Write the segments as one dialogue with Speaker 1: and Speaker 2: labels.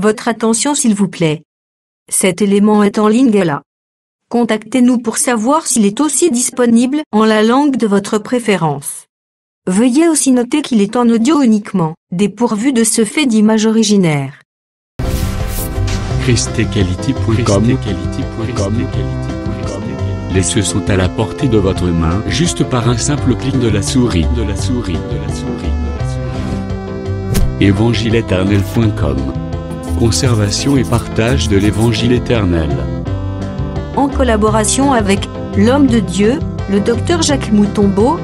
Speaker 1: Votre attention s'il vous plaît. Cet élément est en ligne là. Contactez-nous pour savoir s'il est aussi disponible en la langue de votre préférence. Veuillez aussi noter qu'il est en audio uniquement, dépourvu de ce fait d'image originaire.
Speaker 2: ChristeQuality.com. Les cieux sont à la portée de votre main, juste par un simple clic de la souris. Évangile-éternel.com. Conservation et partage de l'évangile éternel.
Speaker 1: En collaboration avec l'homme de Dieu, le Dr Jacques Moutombo,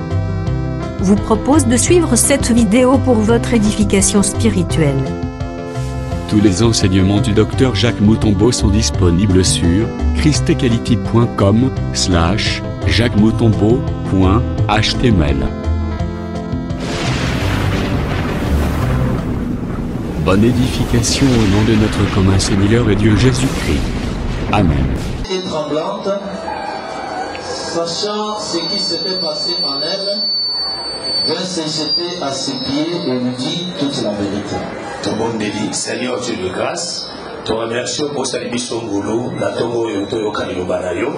Speaker 1: vous propose de suivre cette vidéo pour votre édification spirituelle.
Speaker 2: Tous les enseignements du Dr Jacques Moutombo sont disponibles sur christequality.com/jacquesmoutombo.html. Bonne édification au nom de notre commun Seigneur et Dieu Jésus-Christ. Amen.
Speaker 3: Et tremblante, sachant ce qui s'était passé en elle, vint se jeter à ses pieds et lui dit toute la vérité.
Speaker 4: Ton bon délit, Seigneur Dieu de grâce, te remercions pour sa émission Goulou, la Tongo et Otoyo Kanilo Banayo.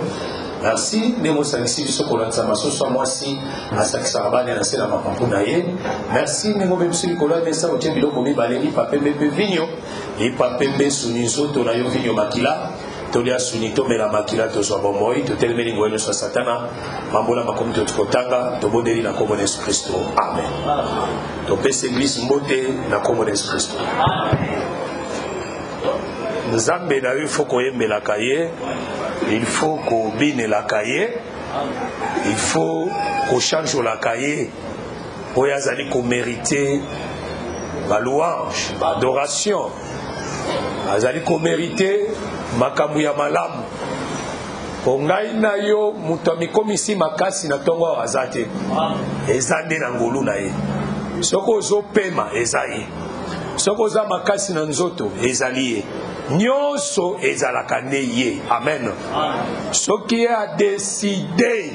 Speaker 4: Merci, Nemo Sanisi Biso Kolanzamaso, soit moi si, à Saksarabane et à Sena Mapampunaye. Merci, Nemo Bemsi Nicolas Nessa, Otie Bilokomi Baleri, Papembe Vigno, et Papembe Sunizo, Tonayo Vigno Makila. Tolia sunito mela makila to so bomoi to telmeni ngwele so satana mambola makomi to kotanga to bodeli na komo Yesu Kristo. Amen. To pese église mbote na komo Yesu Kristo. Nzambe na il faut koyembela kaye, il faut ko bine la kaye, il faut ko change la kaye pour yazali ko mériter la louange, l'adoration. Azali ko mériter makambu ya malamu po ngai na yo mutu amikomisi makasi na ntongo awa aza te eza nde na ngolu na ye soki ozopema eza ye soki oza makasi na nzoto ezali ye nyonso ezalaka nde ye. Amen. Soki ye adeside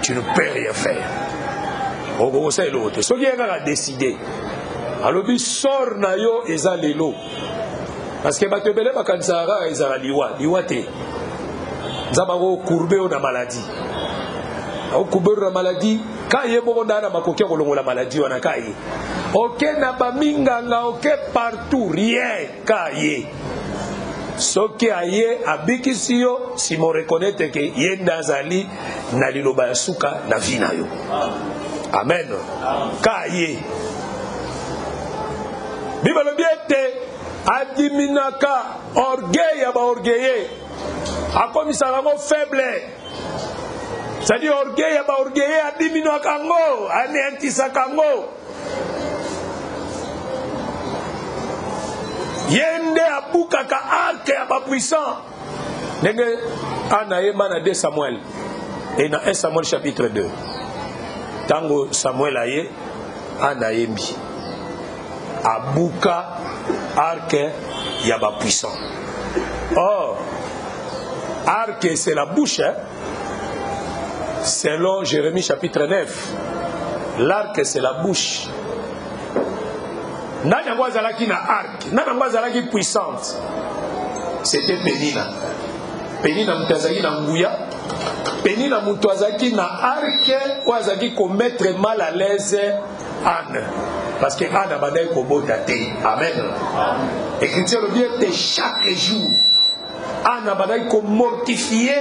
Speaker 4: tu ne peux rien faire okokosala eloko te soki ye kaka adeside alobi sor na yo eza lelo. Parce que bato ebele bakanisaka ezala liwa te. Nzamba ko courbe na maladie. Au courbe na maladie, ka ye moko ndana makoki kolongola maladie wana ka ye. OK na ba minganga OK partout rien ka ye. Soki aye abikisi yo si mo reconnaître que ye ndazali na liloba ya suka na vina yo. Amen. Ka ye. Bibalo biete adiminaka orgueil ya ba orgueillé akomisaka ngo faible, c'est-à-dire orgueil ya ba orgueillé adiminaka ngo anéantisaka ngo yende abukaka arc ya ba puissant ndenge anayema na 2 Samuel et na 1 Samuel chapitre 2 tango Samuel aye anayembi abuka arc yaba puissant. Or, arc c'est la bouche, hein? Selon Jérémie chapitre 9. L'arc c'est la bouche. Nani azalaki na arc, nani azalaki puissante. C'était Pénina. Pénina mutazaki na nguya. Pénina mutazaki na arc ou azaki commettre mal à l'aise Anne. Parce que Anne a bandé kobota te. Amen. Écriture le bien de chaque jour. Anne a bandé ko mortifier.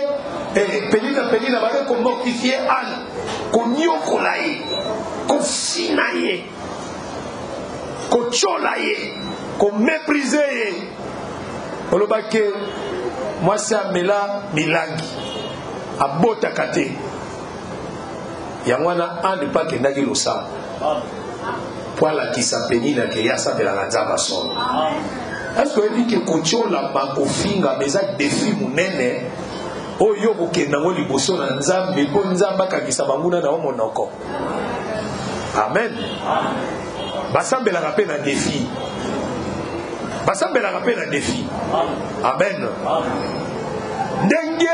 Speaker 4: Pénina a bandé ko mortifier Anne. Ko nyokolaye. Ko finaye. Ko cholaye. Ko mépriser. Olobake moi c'est Amela Milangi. Abota kate. Yangwana Anne pas que ndaki losa. Poala qui s'appelle que yasa de la nzamba son. Est-ce que vous dites que kochola makofinga meza défi munene oyo kokenda ngo liboso na nzambe po nzamba kakisa banguna na monoko. Amen. Basambela rappel na défi. Basambela rappel na défi. Amen. Ndenge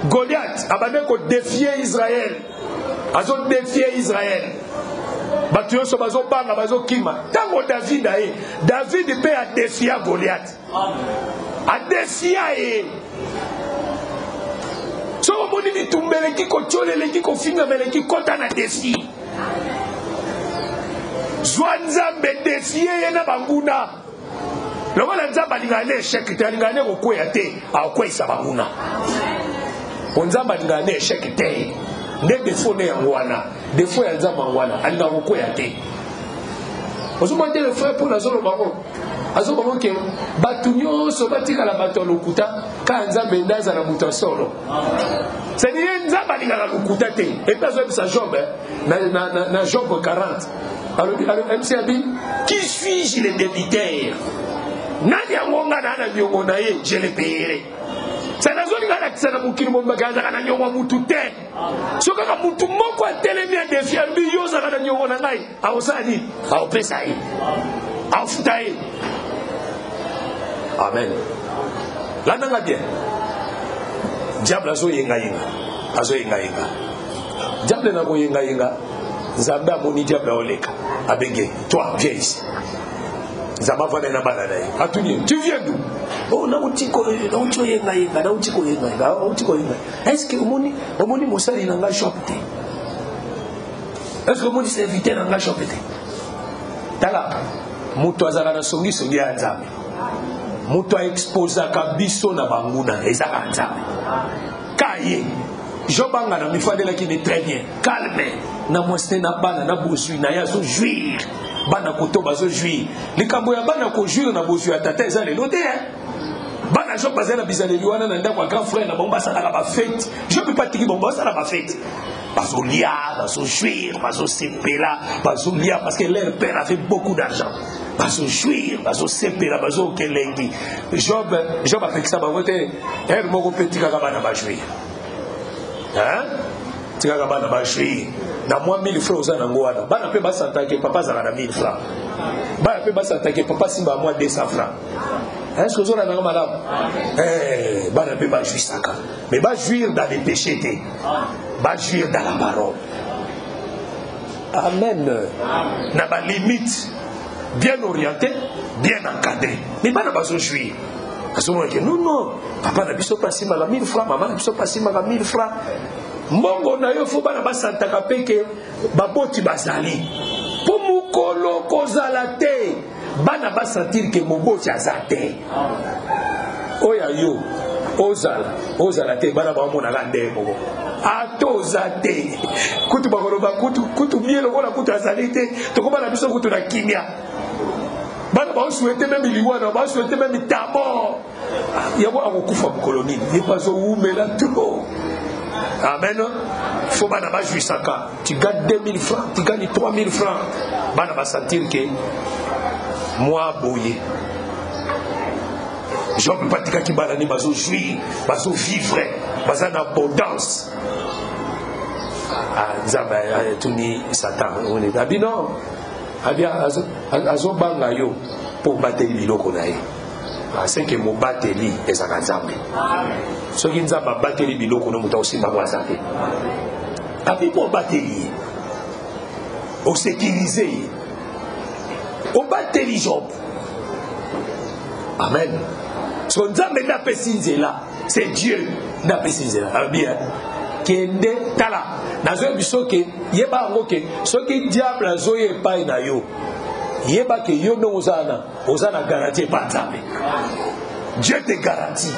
Speaker 4: Goliath abandonné ko défier Israël. Azo défier Israël. bato nyonso bazobanga bazokima ntango David aye David mpe adefia Goliath adefia ye soko moni bitumba eleki kotiola eleki kofingama eleki kota na defi zwa Nzambe defie ye na banguna lokola Nzambe alingana na eshek te alingana na kokweya te akokweyisa banguna po Nzambe alingana na eshek te nde defo ne yango wana defo ya Nzambe yango wana alingana kokweya te ozomona te le frère Paul azoloba ke bato nyonso batikala bato ya lokuta ka Nzambe nde aza na moto ya solo c'est-à-dire Nzambe alingaka lokuta te epe azoyebisa Job na Job 40 MC Abi qui suis-je le débiteur nani yango nga na nyongo na ye je le payerai ça nazolinga lakisa na mokili mombaka azaka na nyongo ya mutu te soki kaka mutu moko atelemi adefi albi yo ozaka na nyongo na ngai akosala nini akopesa ye akofuta ye amen landanga bien diable azoyengayenga diable na koyengayenga Nzambe amoni diable aoleka abenge toi viens ici Nzambe avanda na bana na ye atuni tu viens d'où oh na utiko yenga est-ce que omoni mosali na nga shop te est-ce que omoni serviteur na nga shop te tala mutu azala na songi ya Nzambe mutu exposaka biso na banguna ezaka Nzambe kaye Jobanga na mifadela qui est très bien calme na mweste na bana na bozui na yazo jouir bana koto bazo jouir likambo ya bana ko jouir na bozui atata eza le lote bana Job bazana bizaleli wana na ndako grand frère na bomba sala ba fête je peux pas tiki bomba sala ba fête bazo lia bazo jouir bazo sepela bazo lia parce que leur père avait beaucoup d'argent bazo jouir bazo sepela bazo kelengi Job a fait ça ba vote her moko petit kaka bana ba jouir hein tika bana ba jouir na moi 1000 francs aux anangwana bana pe basanta ke papa zaka na 1000 francs bana pe basanta ke papa simba moi 200 francs est-ce que vous avez un madame bana pe ba jouir saka mais ba jouir dans les péchés té ba jouir dans la parole amen na ba limite bien orienté bien encadré mais bana ba jouir parce que non papa na biso pas simba 1000 francs maman na biso pas simba 1000 francs mbongo na yo fo bana basantaka peke baboti bazali po mukolo kozala te bana basentir ke moboti azate oya yo ozala te bana bamona ka nde moko atoza te kutu bakoloba kutu mielo kola kutu azali te tokobana biso kutu na kimia bana baosouhaite même liwana baosouhaite même tamo yabo akokufa mokolo nini ye bazowumela trop amen faut bana ba jouir saka tu gagnes 2000 francs tu gagnes 3000 francs bana ba sentir que moi boye je peux pas tika ki bana ni bazo jouir bazo vivre baza na abondance Nzambe tuni satan on est abino abia azo banga yo pour bateli biloko na ye c'est que mo bateli ezaka Nzambe soki Nzambe bateli biloko no muta osimba kwa Nzambe abi po bateli o sécuriser o bateli Job amen so Nzambe na pesinzela c'est Dieu na pesinzela bien kende tala nazo biso ke yeba ngo ke soki diable azoye pai na yo yeba ke yo no ozana garantie pas Nzambe Dieu te garantit.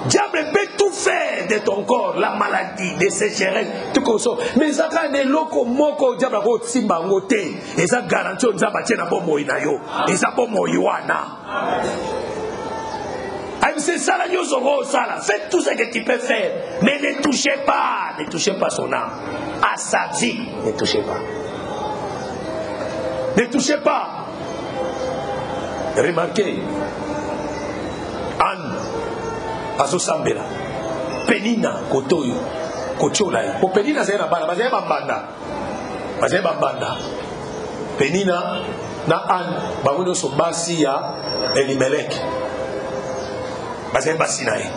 Speaker 4: Diable peut tout faire de ton corps, la maladie, les sécheresses, tout comme ça. Mais ça quand les locaux moko diable ko simba ngote, et ça garantit on Nzambe tiena bomo inayo, et ça bomo yoana. C'est ça la nyosoro ça. Faites tout ce que tu peux faire, mais ne touchez pas son âme, à sa vie, ne touchez pas. Ne touchez pas. Remarquez, Anne, Azo Sambela, Penina, Kotoyo, Kocholai. Pour Penina, c'est la banda. Penina, na Anne, Baruno Sobasi ya Elimelech. Bazé Basinae.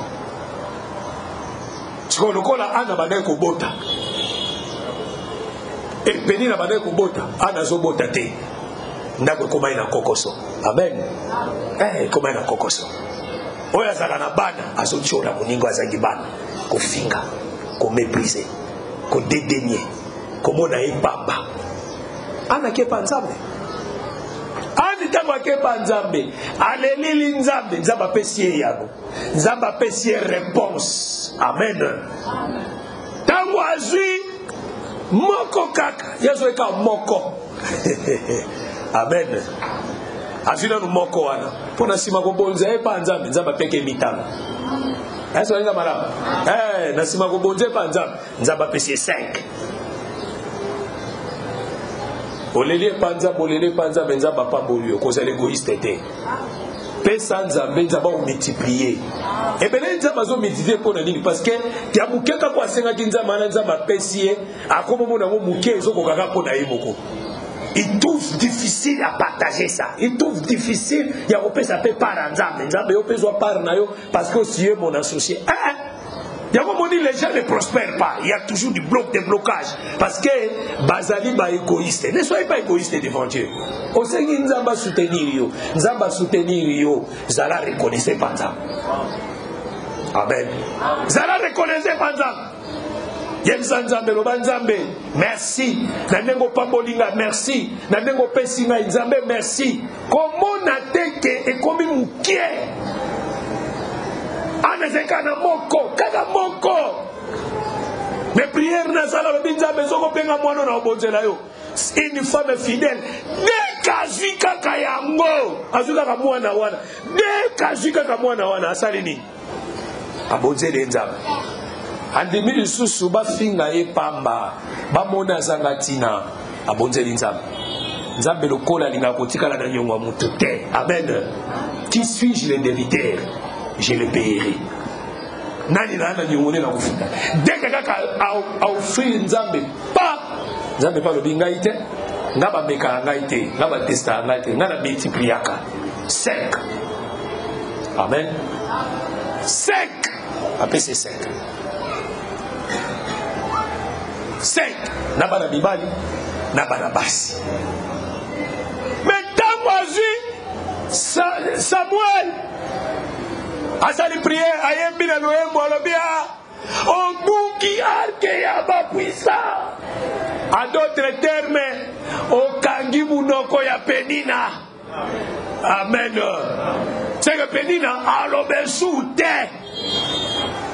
Speaker 4: Ce qu'on a Anne, Badeko Bota. Et Penina bana ko bota, ana zo bota te. Ndako koma ina kokoso. Amen. Koma ina kokoso. Oya zala na bana, azo chola muningo azangi bana. Ko finga, ko mépriser, ko dédaigner, ko mona ipamba. Ana kepa nzambe. Ani tango kepa nzambe, alelili nzambe, nzamba pesi yabo. Nzamba pesi réponse. Amen. Tango azui moko kaka, yeso eka moko. Amen. Azina no moko wana. Pona sima ko bonza epa nzambe, nzamba peke mitanga. Eso nga mara. Na sima ko bonza epa nzambe, nzamba pesi 5. Olele panza nzamba pambolio, cause l'égoïste te. Pesa nzambe nzamba o multiplier. Et ben nzamba zo multiplier pona nini parce que ya mukeka kwa senga kinzamba na nzamba pesi akomo mona mo muke zo ko kaka pona yimoko. Il trouve difficile à partager ça. Il trouve difficile ya ko pesa pe par nzambe. Nzambe yo peso par na yo parce que aussi mon associé. Les gens ne prospèrent pas. Il y a toujours du blocage. Parce que Bazali ba égoïste. Ne soyez pas égoïste devant Dieu. Au Seigneur, nous allons soutenir yo. Nous allons soutenir yo. Zala reconnaissez pas ça. Amen. Zala reconnaissez pas ça. Yemzanzambe loba nzambe. Merci. Nandengo pambolinga merci. Nandengo pesinga nzambe merci. Comment nateke et comme mukie. Anezekana moko, kaka moko. Mes prières na sala lobi nzambe soko penga mwana na obonzela yo. Une femme fidèle. Deka zika kayango. Azuka ka mwana wana. Deka zika ka mwana wana asali ni. Abonzele nzambe. Andimi lisusu ba finga e pamba. Ba mona zanga tina. Abonzele nzambe. Nzambe lokola linga kotikala na nyongwa mutu te. Amen. Qui suis-je le débiteur? Je le payerai. Nani na nyongone na kufuta. Deka kaka a offrir nzambe pa. Nzambe pa lobi ngai te. Ngaba meka ngai te. Ngaba testa ngai te. Ngana multipliaka. 5. Amen. 5. Après c'est 5. 5. Naba na bibali. Naba na basi. Mais tant Samuel asali prière ayembi na loyembo alobia obuki arke ya bapuisa. En d'autres termes, okangi munoko ya Penina. Amen. C'est que Penina alobe soute.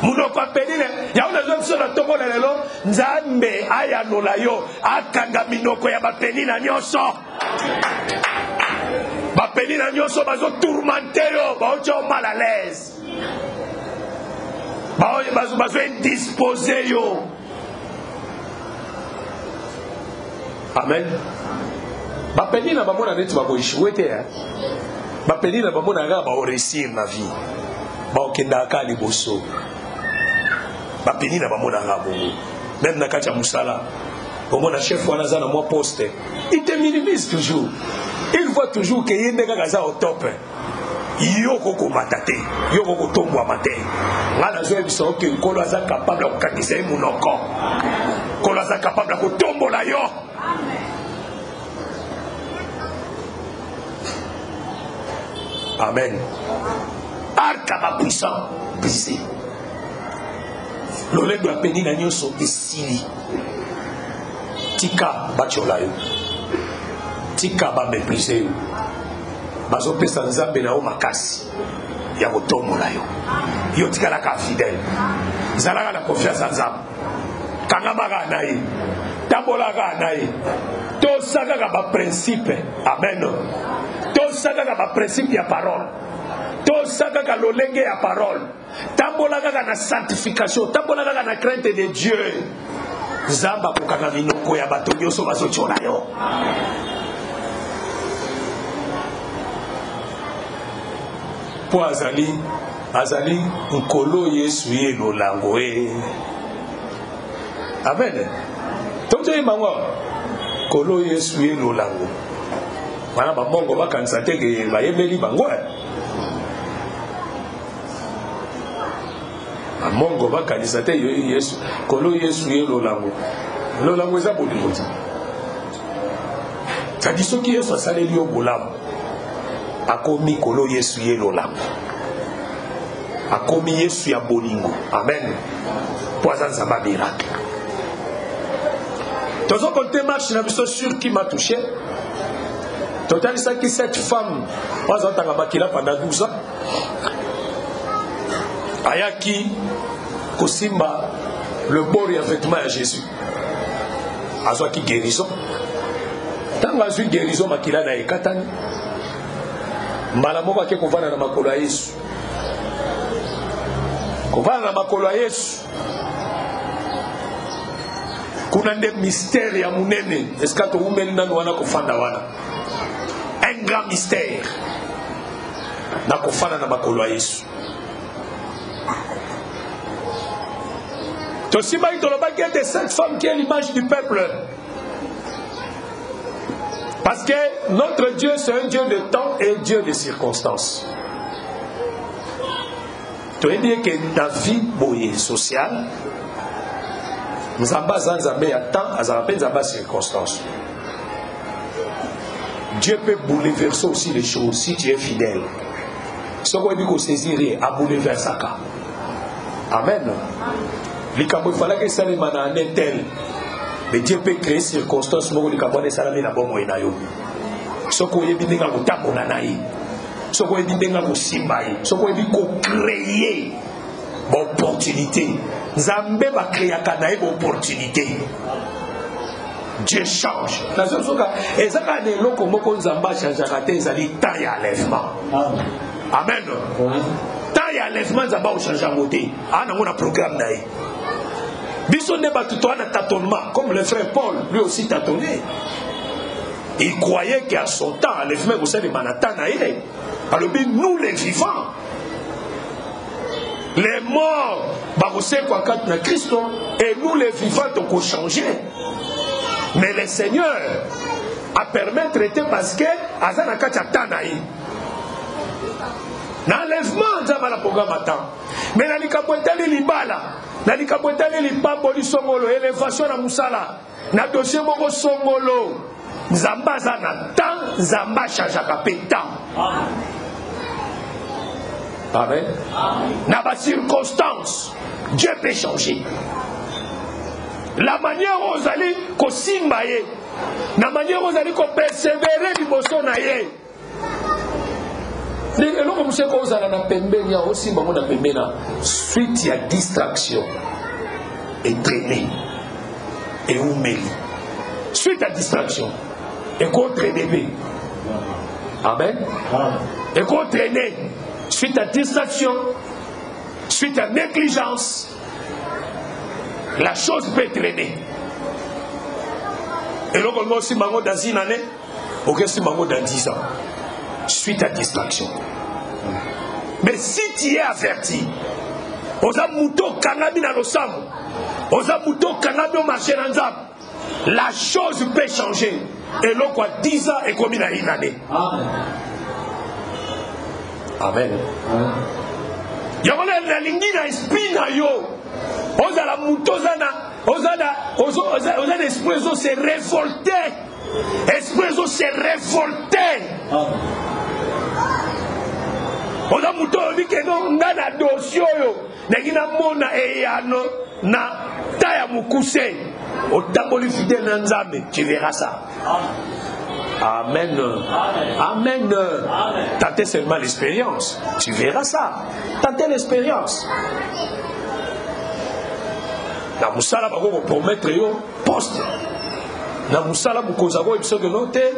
Speaker 4: Munoko ya Penina ya una zomso na toko lelo nzambe aya nola yo akanga minoko ya ba Penina nyoso. Ba Penina nyoso bazo tourmenter yo, bazo mal à l'aise. Bazo indisposé yo. Amen. Ba Penina ba mona netu ba ko échouer te. Ba Penina ba mona ga ba réussir na vie. Ba okenda ka liboso. Ba Penina ba mona ga bongo. Même na kacha musala. Au moins, le chef wana zana moi poste. Il te minimise toujours. Il voit toujours que yende kaka au top. Yoko ko matate, yoko ko tombo matin. Ngana zo ebiso ke nkolo aza capable de kakisa munoko. Nkolo aza capable de tombo la yo. Amen. Arka ba puissant, brisé. L'olego a peni na nyoso esili. Tika bachola yo. Tika ba méprisé yo. Bazo pesa nzambe na o makasi. Ya kotomola yo. Yo tika la ka fidèle. Zalaka na confiance en nzambe. Kangama na ye. Tambola na ye. To saka ka ba principe. Amen. To saka ka ba principe ya parole. To saka ka lolenge ya parole. Tambola ka na sanctification. Tambola ka na crainte de Dieu. Zamba kokanga minoko ya bato nyoso bazochola yo. Po azali nkolo Yesu ye lolango e. Amen. Tonto ye mango nkolo Yesu ye lolango. Bana ba mongo bakanisa te ke ba yemeli bango. Mongo bakanisa te Yesu nkolo Yesu ye lolango. Lolango eza bolingo. Ça dit ce qui est sur le lieu bolam. A commis kolo yesu ye lolam. A commis yesu ya bolingo. Amen. Poison ça va miracle. Dans un côté marche, je suis sûr qui m'a touché. Total, ça qui cette femme, moi j'entends pendant 12 ans. Ayaki Kosimba, le bord et vêtement à Jésus. Azwa qui guérison. Tant que guérison, makila na ekatani. Malamo ke kovana na makolo ya Yesu. Kovana na makolo ya Yesu. Kuna nde mystère ya munene. Est-ce que tu umeli nanu wana kofanda wana? Un grand mystère. Na kofana na makolo ya Yesu. Tosima itolobaki de cette femme qui est l'image du peuple. Parce que notre Dieu, c'est un Dieu de temps et un Dieu de circonstances. Tu veux dire que dans la vie sociale, nous avons besoin de temps, nous avons besoin de circonstances. Dieu peut bouleverser aussi les choses si tu es fidèle. Ce qu'on dit qu'on saisirait à bouleverser ça. Amen. Il fallait que ça ne tel. Mais Dieu peut créer des circonstances pour que les salami na bomo inayo. Ce qu'on est bien dans le tapo nanaï. Ce qu'on est bien dans le simbaï. Ce qu'on est bien créer une opportunité. Zambé va créer une opportunité. Dieu change. La seule chose que ezaka ne loko moko nzamba changeaka te ezali temps ya enlèvement. Amen. Temps ya enlèvement nzamba ochange yango te. Ana ngona programme na ye. Biso ne batutoa na tâtonnement comme le frère Paul lui aussi tâtonnait. Il croyait qu'à son temps enlèvement vous savez manata na ye. Alors nous les vivants les morts barosé kwa kat na Christ et nous les vivants donc on changer. Mais le Seigneur a permis de traiter parce que Azana Kachatanaï. N'enlèvement, nous avons le programme à temps. Mais nous avons dit libala, nous avons dit libaboli songolo, élévation à Moussala, nous avons dossier moko songolo, Zamba zana temps, Zamba chajaka pétant. Amen. Dans la circonstance, Dieu peut changer. La manière où vous allez kosimbaye, la manière où vous allez persévérer liboso na ye. Les gens comme ça quand vous allez na pembeni, il y a aussi beaucoup de pembeni. Suite il y a distraction et traîner et oumeli. Suite à distraction et contre traîner. Amen. Et contre traîner. Suite à distraction, suite à négligence. La chose peut traîner. Et donc, on a aussi mango dans une année, ou aussi mango dans 10 ans. Suite à distraction. Mais si tu es averti, on a mouton kanami dans le sang, on a mouton kanami au marché dans l'ensemble, la chose peut changer. Et donc, 10 ans est comme une année. Amen. Il y a la ligne dans l'esprit na yo. Ozala muto ozana espresso se révolté. Espresso se révolté. Oza muto obi ke no ngana dosio yo. Nekina mona eyano na taya mukuse. Otamboli fidèle na Nzambe, tu verras ça. Amen. Amen. Tentez seulement l'expérience. Tu verras ça. Tentez l'expérience. Na musala bako promettre yo poste. Na musala bukozako ebiso que noté.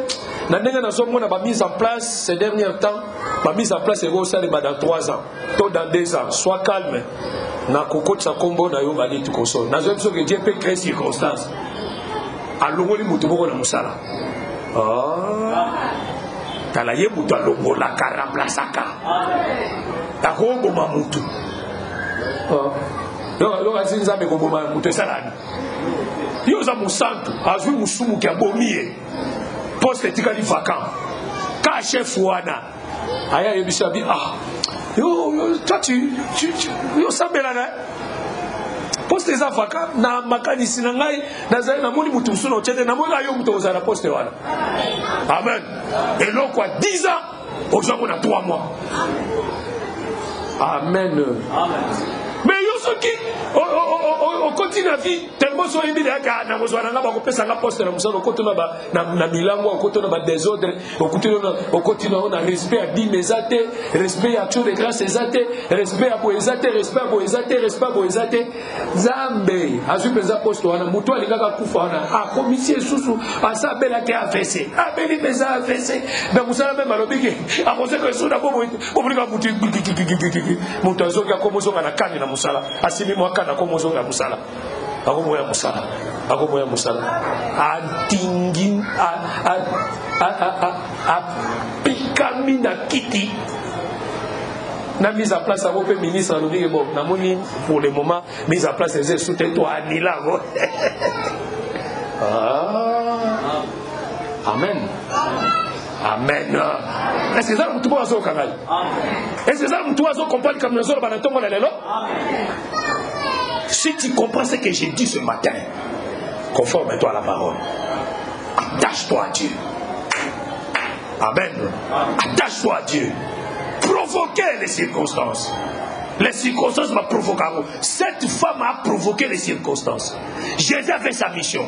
Speaker 4: Na ndenge na zo mona ba mise en place ces derniers temps, ba mise en place ego ça dans 3 ans. Toi dans 2 ans, sois calme. Na kokotsa kombo na yo bali tu koso. Na zo ebiso que Dieu peut créer circonstances. Alongoli mutu boko na musala. Talaye mutu alongo la karaplasaka. Takongo mamutu. Donc asi nzambe ko boma mutu salani. Yo za musantu, azwi musumu ki abomie. Poste tikali vacant. Ka chef wana. Aya yebisabi yo toi tu yo sabela na. Poste eza vaka na makanisi na ngai nazali na moni mutu mususu ochete na moni ayo mutu ozala poste wana. Amen. Et là quoi 10 ans ozako na 3 mois. Amen. Mais yo soki on continue la vie tellement so yimbi daka na mozwana nga ba ko pesa nga poste na musalo ko tona ba na milango ko tona ba désordre ko continue na respect à di mesate respect à action de grâce ezate respect à boezate respect à boezate respect à boezate Zambe azu pesa poste wana mutu alingaka kufa wana a commissaire susu asa bela ke AVC abeli pesa AVC na musala même alobiki a conseil que so na bobo oblika mutu mutu azoki akomozonga na kani na musala asimi mwaka na komozonga musala akomoya musala akomoya musala antingi pikami na kiti na mise en place avant que ministre alobiki bon namoni pour le moment mise en place les soutien toi anila amen. Amen. Est-ce que ça vous trouvez au canal? Est-ce que ça vous trouvez au comprendre comme nous avons dans le si tu comprends ce que j'ai dit ce matin, conforme-toi à la parole. Attache-toi à Dieu. Amen. Attache-toi à Dieu. Provoquez les circonstances. Les circonstances m'ont provoqué. Cette femme a provoqué les circonstances. Jésus a fait sa mission.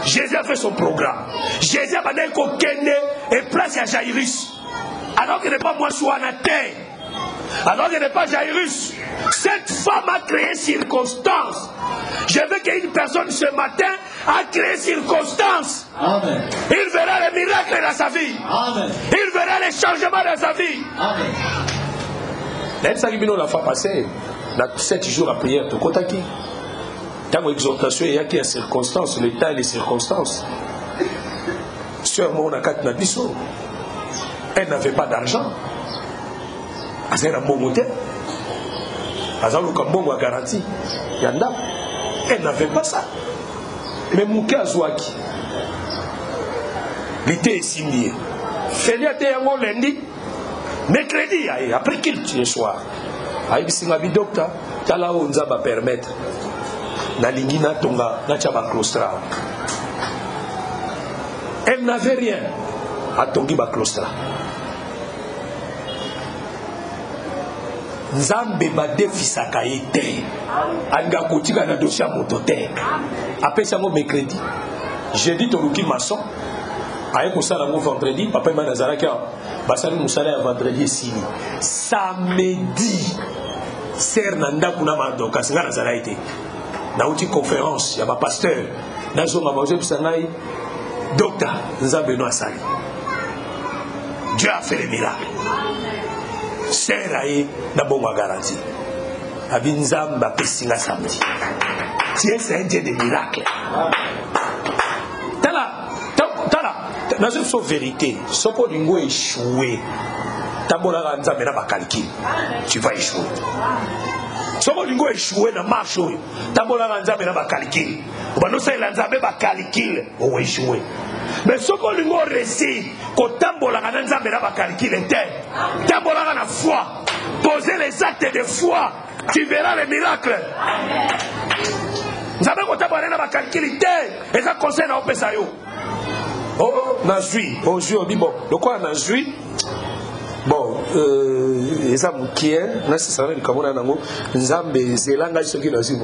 Speaker 4: Jésus a fait son programme. Jésus a fait qu'aucun et place à Jairus. Alors qu'il n'est pas moi sur la terre. Alors qu'il n'est pas Jairus. Cette femme a créé circonstances. Je veux qu'une personne ce matin a créé circonstances. Amen. Il verra les miracles dans sa vie. Amen. Il verra les changements dans sa vie. Amen. La fois passée, dans 7 jours à prière, tout compte qui. Dans l'exhortation, il y a des circonstances, le temps et les circonstances. Sœur Mona Katnabiso, elle n'avait pas d'argent. Elle avait un bon moteur. Elle avait un bon garantie. Elle n'avait pas ça. Mais Mouka Zouaki, il était signé. Félia était un lundi. Mercredi, après qu'il soir, il y a un docteur qui a permettre de tonga claustra. Elle n'avait rien à tongi ba claustra. Nzambe ba defisa kaite. Anga kotika na dossier motote. Après ça mercredi. Jeudi toluki maçon. Aïe Moussala vendredi, papa et Manazaraka, Bassali Moussala vendredi sini. Samedi, Ser Nanda Kunamando, Kassinga Nazaraïté. Nauti conférence, il y a ma pasteur, Nazoma Mosé Sangai, docteur Nzabeno Asali. Dieu a fait les miracles. Ser Aïe, Nabonga garantie. Abinzamba Pessinga samedi. Dieu c'est un Dieu de miracles. Dans une vérité, si tu as échoué, tu vas échouer. Si tu as échoué dans la marche, tu vas calculer. Tu vas échouer. Mais si tu as réussi, tu vas calculer. Tu as la foi. Poser les actes de foi. Tu verras les miracles. Tu vas calculer. Et ça concerne au Pesayo. Oh, Nazui, oh, bon, le quoi Nazui? Bon, les amis qui est, nécessairement, comme on a nango, Nzambe, Zélanga, ce qui Nazui,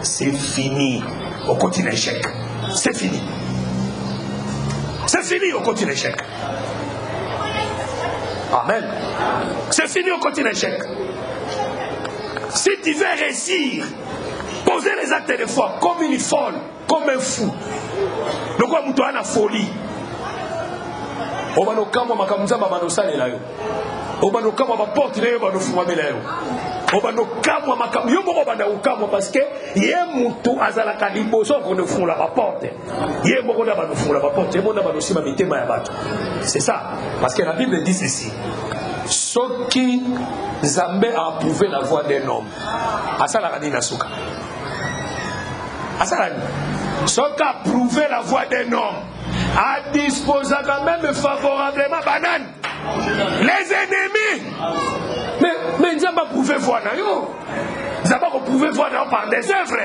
Speaker 4: c'est fini. On continue l'échec. C'est fini. C'est fini, on continue l'échec. Amen. C'est fini, on continue l'échec. Si tu veux réussir, poser les actes de foi comme une folle, comme un fou. Le quoi, tu as la folie. Obano kama makamza babano sale la yo. Obano kama baporte na yo bano fumame la yo. Obano kama makam yo moko bana ukama parce que yé mutu azala kaliboso ko ne fumula ba porte. Yé moko na bano fumula ba porte, yé mona bano sima mitema ya bato. C'est ça parce que la Bible dit ceci. Ce qui Nzambe a approuvé la voix d'un homme. Asala kadina suka. Asala ce qui a approuvé la voix d'un homme a disposé quand même favorablement banane. Les ennemis Mais nous avons prouvé voir d'ailleurs. Nous avons prouvé voir d'ailleurs par des œuvres,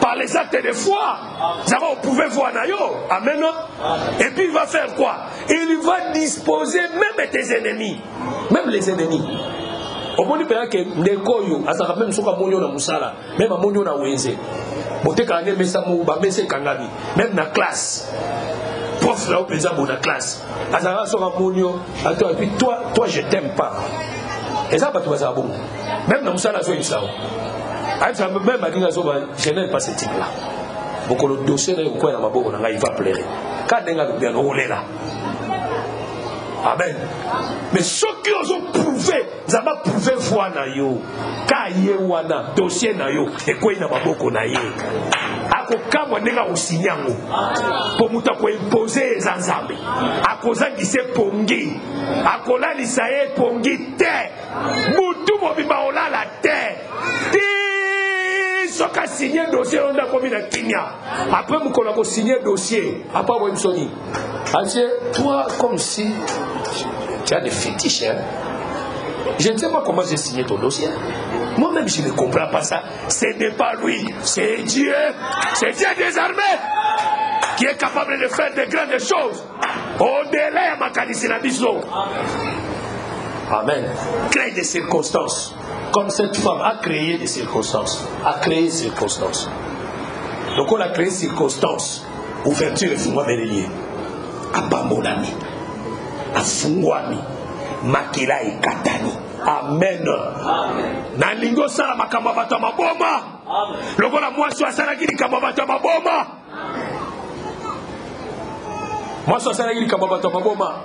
Speaker 4: par les actes de foi. Nous avons prouvé voir d'ailleurs. Amen. Et puis il va faire quoi? Il va disposer même tes ennemis. Même les ennemis. Au moins, il peut y avoir des koyo, même si on a mon musala, même à mon na wenze. Même dans la classe. Prof là, au président de la classe. Et puis toi, je t'aime pas. Et ça, tu vas bon. Même dans musala, même à dire je n'aime pas ce type-là. Donc le dossier il va pleurer. Quand il va là. Amen. Mais ceux qui ont prouvé, ils ont prouvé voir na yo. Ka ye wana dossier na yo et quoi na maboko na ye. Ako kama ndenga usinyango. Pour muta ko imposer zanzambe. Ako zangise pongi. Ako la lisaye pongi te. Mutu mobimba olala te. Soka signé dossier on a commis na Kenya. Après nous qu'on a signé dossier, après on soni. Toi comme si tu as des fétiches. Hein? Je ne sais pas comment j'ai signé ton dossier. Moi-même je ne comprends pas ça. Ce n'est pas lui, c'est Dieu. C'est Dieu des armées qui est capable de faire de grandes choses. Au-delà de ma qualité. Amen. Crée des circonstances. Comme cette femme a créé des circonstances. A créé des circonstances. Donc on a créé des circonstances. Ouverture et fungwa belelier. Abamodani. Afungwami. Makila et katani. Amen. Nalingo sala makamba bato maboma. Loko la moi soit sala kili kamba bato maboma. Moi soit sala kili kamba bato maboma.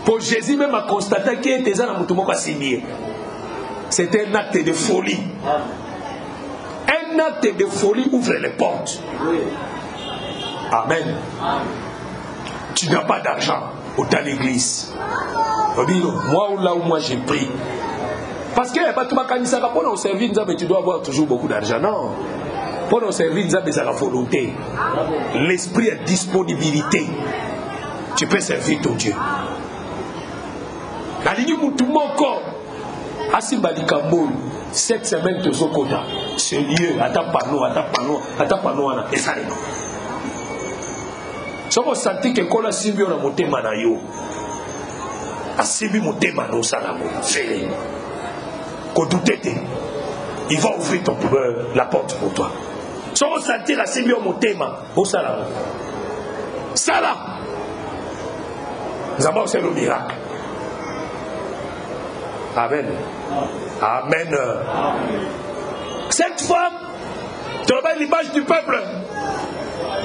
Speaker 4: Pour Jésus même a constaté qu'il était dans le signé. C'était un acte de folie. Un acte de folie ouvre les portes. Amen. Tu n'as pas d'argent dans l'église. Moi ou là où moi j'ai pris. Parce que pour nous servir, tu dois avoir toujours beaucoup d'argent. Non. Pour nous servir, c'est la volonté. L'esprit est disponibilité. Tu peux servir ton Dieu. Cette semaine, tu as ce lieu, à ta panneau, et ça, non. Si vous sentez que quand on a subi on a monté manayo, a subi monté mano, ça n'a pas fait. Il va ouvrir la porte pour toi. Si vous sentez que subi on a monté mano, ça là. Ça là. Nous avons fait le miracle. Amen. Amen. Cette femme, tu as l'image du peuple.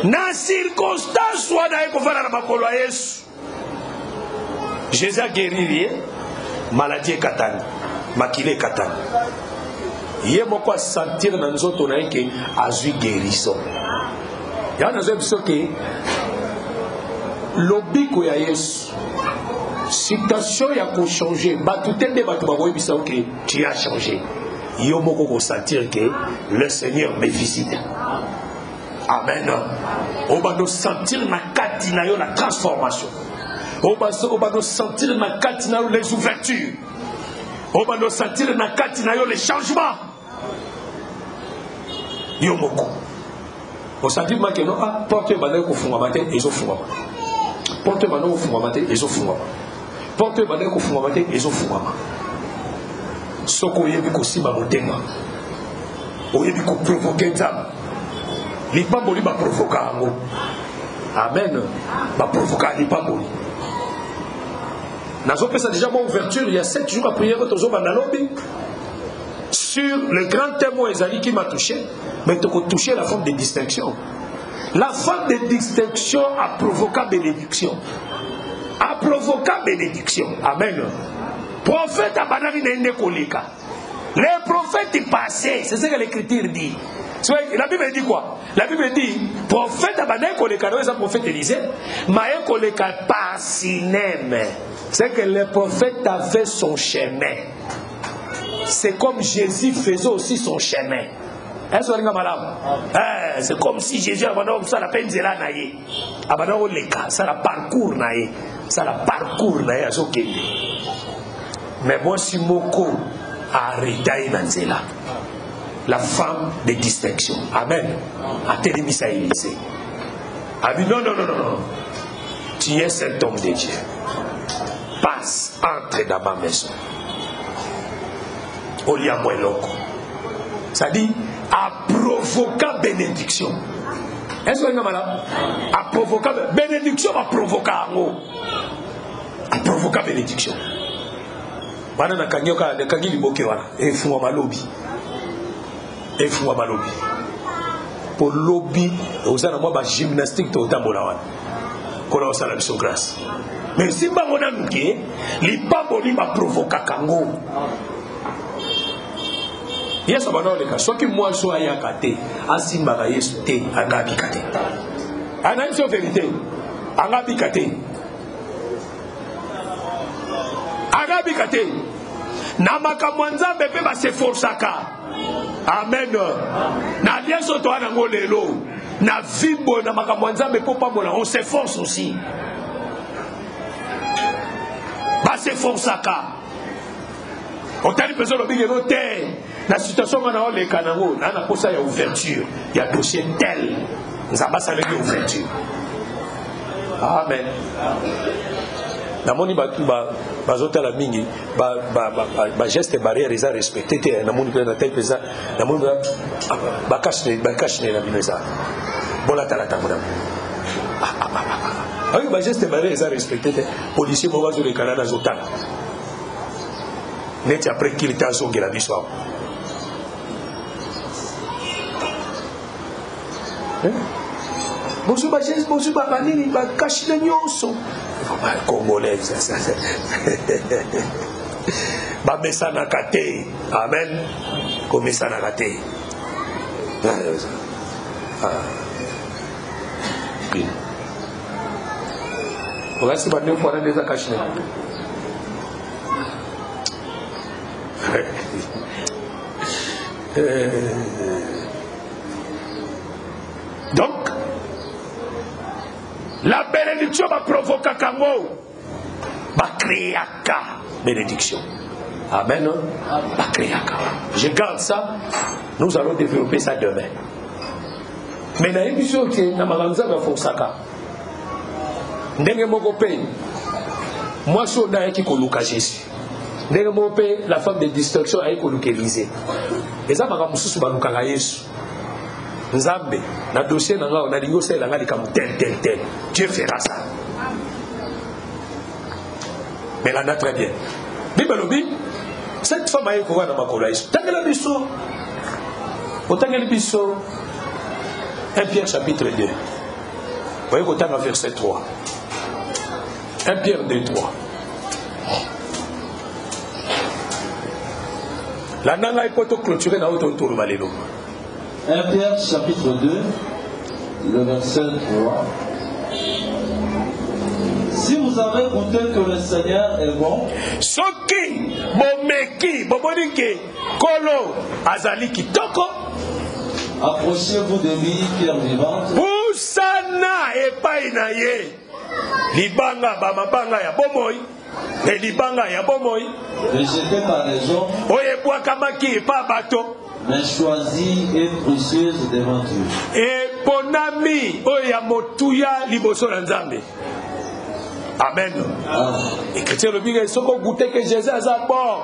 Speaker 4: Dans circonstance, soit dans Jésus a guéri, maladie katani, makile katani. Il y a beaucoup à sentir dans nous autres que Azu guérison. Il y a des gens qui l'obiko ya Yesu. Situation a changé. Tu as changé. Il y a beaucoup sentir que le Seigneur me visite. Amen. On va nous sentir la transformation. On va nous sentir les ouvertures. On va nous sentir les changements. Il y a beaucoup. On sentit que non, porte maintenant qu'on fout matin et je fous. Porte maintenant qu'on fout matin et je fous. Porte maintenant qu'on fout matin et je fous. Ce qu'on y a vu aussi ma motema. On y a vu qu'on provoque ça. Les pas boli va provoquer. Amen. Va provoquer les pas boli. Nous avons fait déjà mon ouverture il y a 7 jours à prière sur le grand témoin Ezali qui m'a touché, mais tu as touché la forme de distinction. La forme de distinction a provoqué bénédiction. A provoqué bénédiction. Amen. Prophète Abanari n'est kolika. Les prophètes passés, c'est ce que l'Écriture dit. La Bible dit quoi? La Bible dit prophète Abanari kolika, c'est un prophète Élisée, mais kolika par sinem. C'est que le prophète avait son chemin. C'est comme Jésus faisait aussi son chemin. C'est comme si Jésus avait ça la peine de la naïe. Ça la parcours naïe. Ça la parcours naïe. Mais moi, si Moko a arrêté Nanzela, la femme de distinction. Amen. A télévisé à Élysée. A dit non. Tu es cet homme de Dieu. Passe, entre dans ma maison. Olia Moueloko. Ça dit, à provoquer bénédiction. Est-ce que vous avez à provoquer bénédiction, à provoquer amour. À provoquer bénédiction. Wana na kanyoka de kangili boke wana e fuwa malobi pour lobby ozana moi ba gymnastique to tambola wana kola osala biso grâce mais si bango na nuke li pambo li ba provoka kango yeso bana oleka soki moi so ayaka te asimba ka yesu te angabika te ana iso vérité angabika te agabika te na makambo nzambe pe ba se forsaka amen na lieso to ana ngolelo na vimbo na makambo nzambe po pambola on s'efforce aussi ba se forsaka otali peso lo bigelo te na situation na oleka nango na posa ya ouverture ya dossier tel nzamba sale de ouverture amen. Namoni bazotala mingi ba geste barrière ils a respecté te namoni na tel pesa namoni ba cache na bineza bola tala tamuna ayi ba geste barrière ils a respecté te policier mo bazo le Canada zotala net après qu'il était azongi la biso bonjour ba geste bonjour ba banini ba cache na nyonso Congolais, ça. Bamesana kate, amen. Komesana kate. Regarde si bande pour aller des cacher. Donc la bénédiction va provoquer Kango. Va créer bénédiction. Amen. Va créer. Je garde ça. Nous allons développer ça demain. Mais dans l'émission qui est dans ma maison, il faut ça. Moi, je suis dans qui coloca Jésus. La femme de distraction a coloqué. Et ça, je suis dans Jésus. Nzambe na dossier na nga na lingo sala nga likam tel Dieu fera ça mais là na très bien Bible lobi cette femme a écouté na makolo Yesu tangela biso otangela biso 1 Pierre chapitre 2 voyez ko tanga verset 3 1 Pierre 2 3 la nanga ipoto clôturer na auto tour balelo
Speaker 3: 1 Pierre chapitre 2, le verset 3. Si vous avez goûté que le Seigneur est bon,
Speaker 4: Soki, Momeki, Bobonike, Kolo, Azali Kitoko,
Speaker 3: approchez-vous de lui, pierre vivante.
Speaker 4: Poussana et Painaye, Libanga, Bamabanga, Yabomoy, et Libanga, Yabomoy,
Speaker 3: rejeté par les hommes,
Speaker 4: Oyeboakamaki et pas bateau.
Speaker 3: mais choisie et précieuse devant Dieu.
Speaker 4: Et Ponami, Oyamotuya, Liboso Nzambe. Amen. Et chrétien le big, ce qu'on goûtait que Jésus a bon.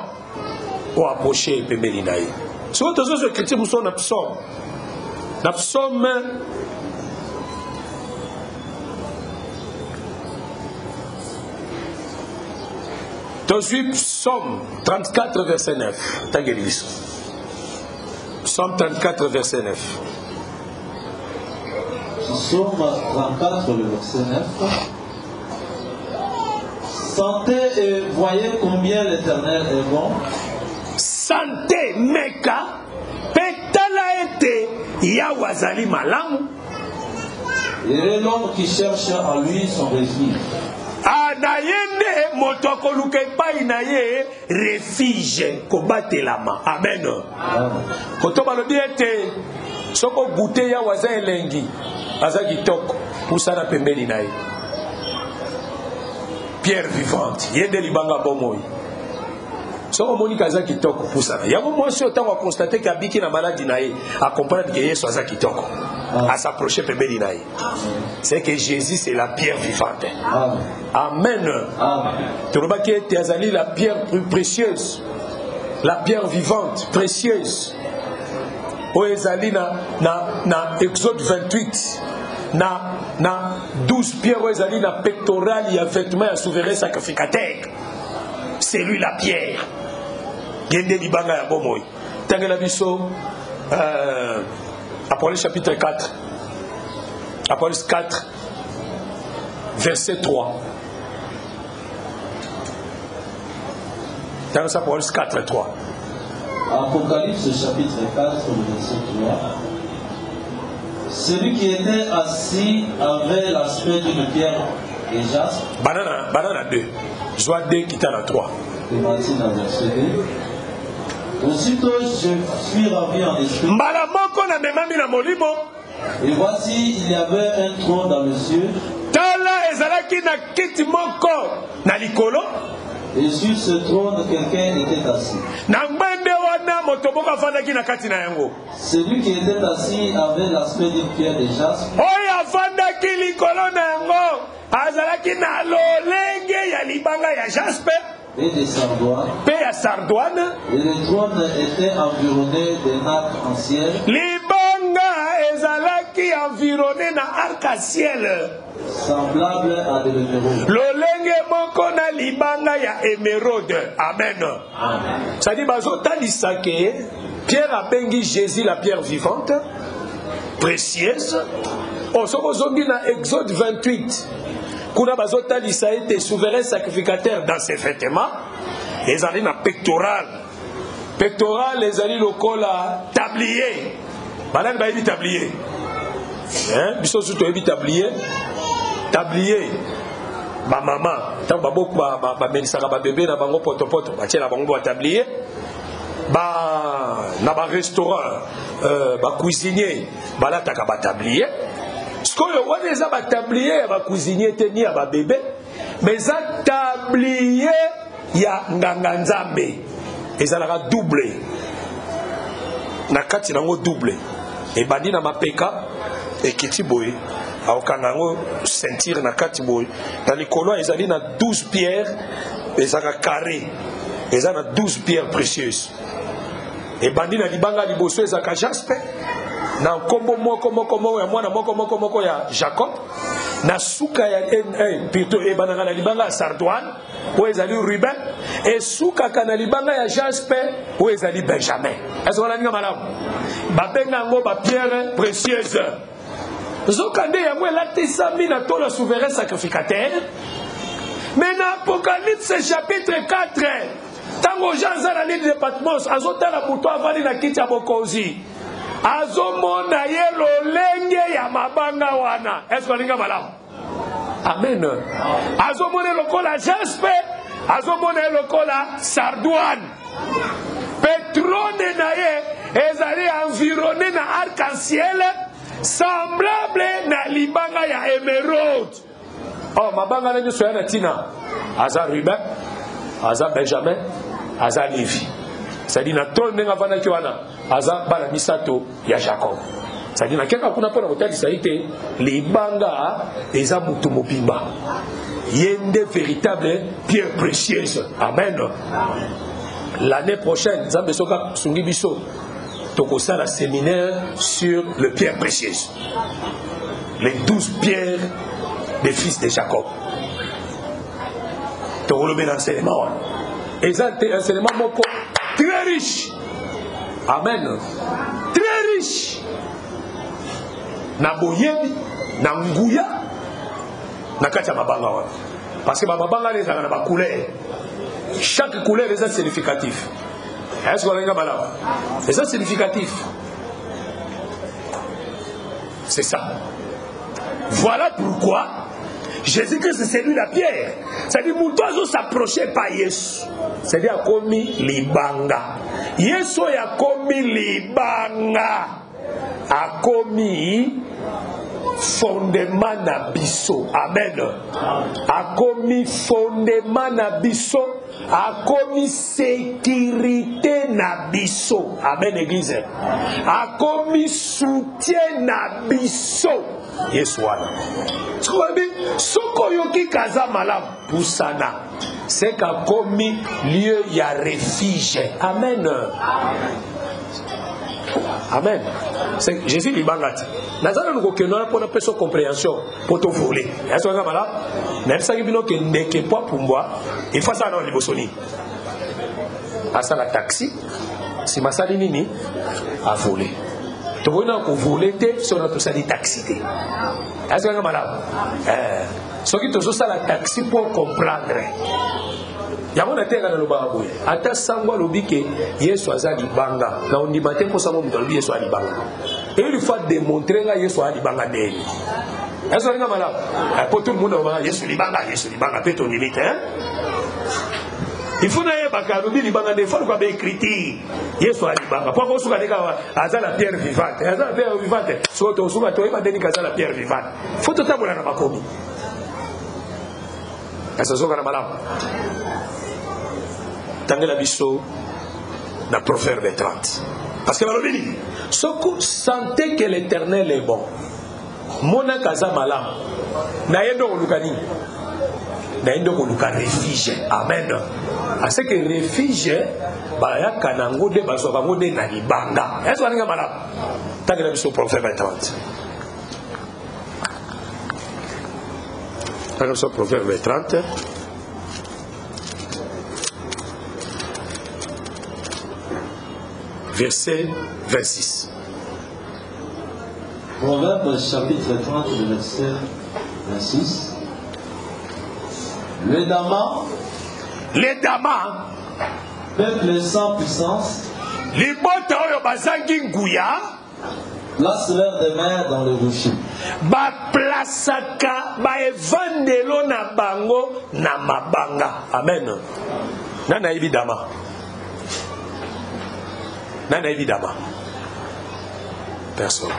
Speaker 4: Pour approcher et Melinaï. Si vous avez ce chrétien, vous sont en psaume. La psaume. Ensuite, psaume 34, verset 9. Taguelis. Psaume 34, verset 9.
Speaker 3: Psaume 34, le verset 9. Sentez et voyez combien l'Éternel est bon.
Speaker 4: Santé, Meka, Petalaete, Yawazali Malamu.
Speaker 3: Et l'homme qui cherche en lui son refuge.
Speaker 4: Anayende motokoluke painaye refuge kobatelama. Amen. Kotoba lo biete soko goûter ya waza elengi aza kitoko usana pembeni naye. pierre vivante. Yende libanga bomoi. So Monica aza kitoko poussa. Yango moi si autant on constater qu'abiki na maladie nae, à comprendre que Yesu aza kitoko. À s'approcher pembeni nae. C'est que Jésus c'est la pierre vivante. Amen. Toloba ki ete azali la pierre plus précieuse. La pierre vivante, précieuse. Oezali na Exode 28. Na 12 pierres oezali na pectoral, il y a vêtement à souverain sacrificateur. C'est lui la pierre. Gende libanga ya bomoi. Tangela biso Apocalypse chapitre 4. Apocalypse 4 verset 3. Tangela Apocalypse 4 3.
Speaker 3: Apocalypse chapitre 4 verset 3. Celui qui était assis avait l'aspect d'une pierre et jaspe.
Speaker 4: Banana 2. Joie 2 qui t'a la 3.
Speaker 3: Aussitôt je fus ravi en esprit. Et voici il y avait un trône dans le ciel. Et sur ce trône quelqu'un était assis. Celui qui était assis avait l'aspect d'une pierre de jaspe. Et de sardoine. Et le trône était environné d'un arc-en-ciel. Semblable à de l'émeraude.
Speaker 4: Amen. Ça dit Pierre a bengi Jésus la pierre vivante, précieuse. On se dans Exode 28. Kuna bazota lisa était souverain sacrificateur dans ses vêtements. Les alliés na pectoral. Pectoral, les alliés locaux la tablier. Banane ba ebi tablier. Hein? Biso surtout ebi tablier. Tablier. Ba maman, tant ba beaucoup ba melisaka ba bébé na bango poto ba tiela bango ba tablier. Ba na ba restaurant, ba cuisinier, ba la taka ba tablier. Ce qu'on voit déjà ba tablier ba cuisinier teni ba bébé, mais ça tablier ya nganga nzambe. Ezalaka doublé. Na kati nango doublé. Et bandi na mapeka et kiti boy. Aokanango sentir na kati boy. Dans les colons ezali na 12 pierres, ezaka carré. Ezana 12 pierres précieuses. Et bandi na libanga liboso ezaka jaspe. Na kombo moko ya mwana moko ya Jacob. Na suka ya plutôt e bananga na libanga sardoine, ou ezali Ruben, et suka kana libanga ya jaspe, ou ezali Benjamin. Est-ce qu'on a dit madame? Babenga ngo ba pierre précieuse. Zokande yango elatesami na to la souverain sacrificateur. Mais dans Apocalypse chapitre 4, tango Jean Zalani de Patmos, azotala muto avali na kiti ya bokonzi. Azomona ye lolenge ya mabanga wana. Est-ce qu'on a malamu? Amen. Azomona lokola jaspe, azomona lokola sardoine. Petrone na ye ezali environné na arc-en-ciel semblable na libanga ya émeraude. Oh, mabanga na nyoso ya na tina. Aza Ruben, aza Benjamin, aza Lévi. C'est-à-dire na trône nenga vana ki wana aza bana misato ya Jacob. C'est-à-dire na keka kuna pona hôtel saite libanga eza mutu mobimba. Yende véritable pierre précieuse. Amen. L'année prochaine, Zambe soka sungi biso tokosa la séminaire sur le pierre précieuse. Les 12 pierres des fils de Jacob. Tokolobe l'enseignement. Et ça c'est un enseignement moko très riche. Amen. Très riche. Na boyebi, na nguya, na kati ya mabanga wana. Parce que mabanga les a na couleur. Chaque couleur est significatif. Est-ce qu'on a un malade? C'est significatif. C'est ça. Voilà pourquoi Jésus-Christ c'est lui la pierre. C'est-à-dire que s'approcher par Yesu. C'est-à-dire a commis libanga. Yesu a commis libanga. A commis fondement na biso. Amen. Akomi fondement na biso. Akomi sécurité na biso. Amen, église. Akomi soutien na biso. Yesu wana. Soko yoki kaza malam pusana. C'est qu'akomi lieu ya refuge. Amen. Amen. C'est Jésus libangati. Nazana nous connaissons pour la personne compréhension pour te voler. Est-ce que vous avez même ça qui vient que n'est pas pour moi. Il faut ça dans les bosoni. À ça la taxi. Si ma salle nini a volé. Tu vois qu'on voler sur notre salle taxi. Est-ce que vous avez malade? Ce qui te joue ça la taxi pour comprendre. Yamona tenga na lobaka boye ata sangwa lobike Yesu azali banga na ondimate pour ça mon mutalobi Yesu ali banga et il faut démontrer nga Yesu ali banga ndeni est-ce que nga mala pour tout le monde va Yesu li banga peut ton limite hein il faut naye bakalubi li banga faut quoi be écriture Yesu ali banga pour ko suka deka azala pierre vivante so to suka to eba deni kazala pierre vivante faut to tabola na makomi asa soka na malamu Tangela biso na Proverbe 30. Parce que malobini, soko sentez que l'Éternel est bon. Mona kaza malam. Na yendo kolukani. Na yendo koluka refuge. Amen. A ce que refuge ba ya kanango de baso bango de na libanga. Est-ce que malam? Tangela biso Proverbe 30. Tangela biso Proverbe 30. Verset 26.
Speaker 3: Proverbe chapitre 30, verset 26. Les Dama, peuple sans puissance, place leur demeure dans le rocher.
Speaker 4: Ba plasaka ba evandelo na bango na mabanga. Amen. Nana évidemment. Nana évidemment. Personne.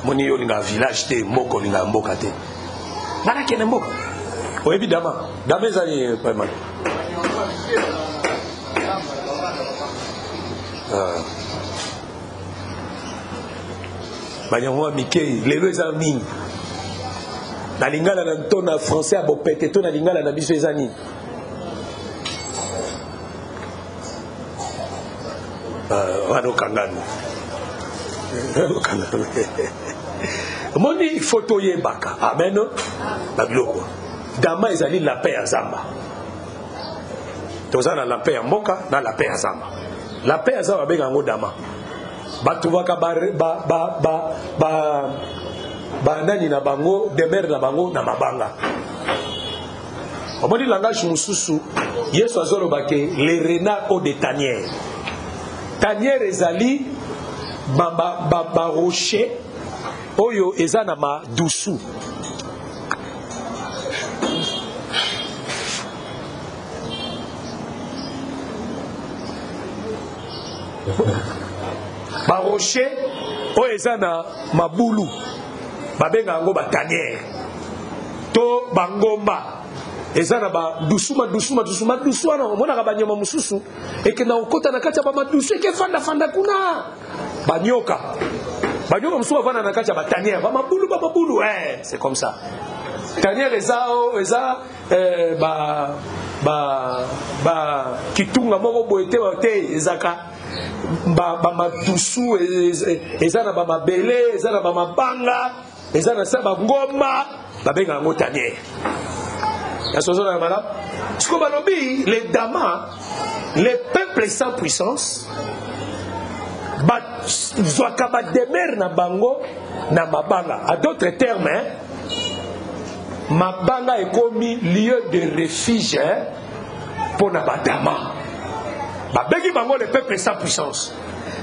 Speaker 4: Moni yo linga village te moko linga mboka te. Nana kene mboka. Oh évidemment. Damezani pas mal. Banyango Mikei, lelo ezami. Na lingala na ntona français a bopete to na lingala na biso ezani. Wano kangano. Moni photo yebaka. Amen. Na biloko. Dama ezali la paix à Zamba. Tozana la paix à Mboka na la paix à Zamba. La paix à Zamba benga ngo dama. Batuvaka ba nani na bango demer na bango na mabanga. Omoni langage mususu Yesu azolo bake les renards au de tanière. Tanière ezali ba rocher oyo ezana ma dusu. Ba rocher oyo ezana mabulu babenga yango ba tanière to bangomba ezana ba dusuma wana omona ba nyama mususu ekena okota na kati ya ba madusu eke fanda kuna banyoka mususu vana na kati ya ba tanière ba mabulu c'est comme ça tanière eza ba kitunga moko boete te ezaka ba madusu ezana ba mabele ezana ba mabanga ezana sa ba ngoma babenga yango tanière. Les damas, les peuples sans puissance, Zwakaba demer na bango na mabanga. À d'autres termes, mabanga est commis lieu de refuge pour na badama. Babeki bango les peuples sans puissance.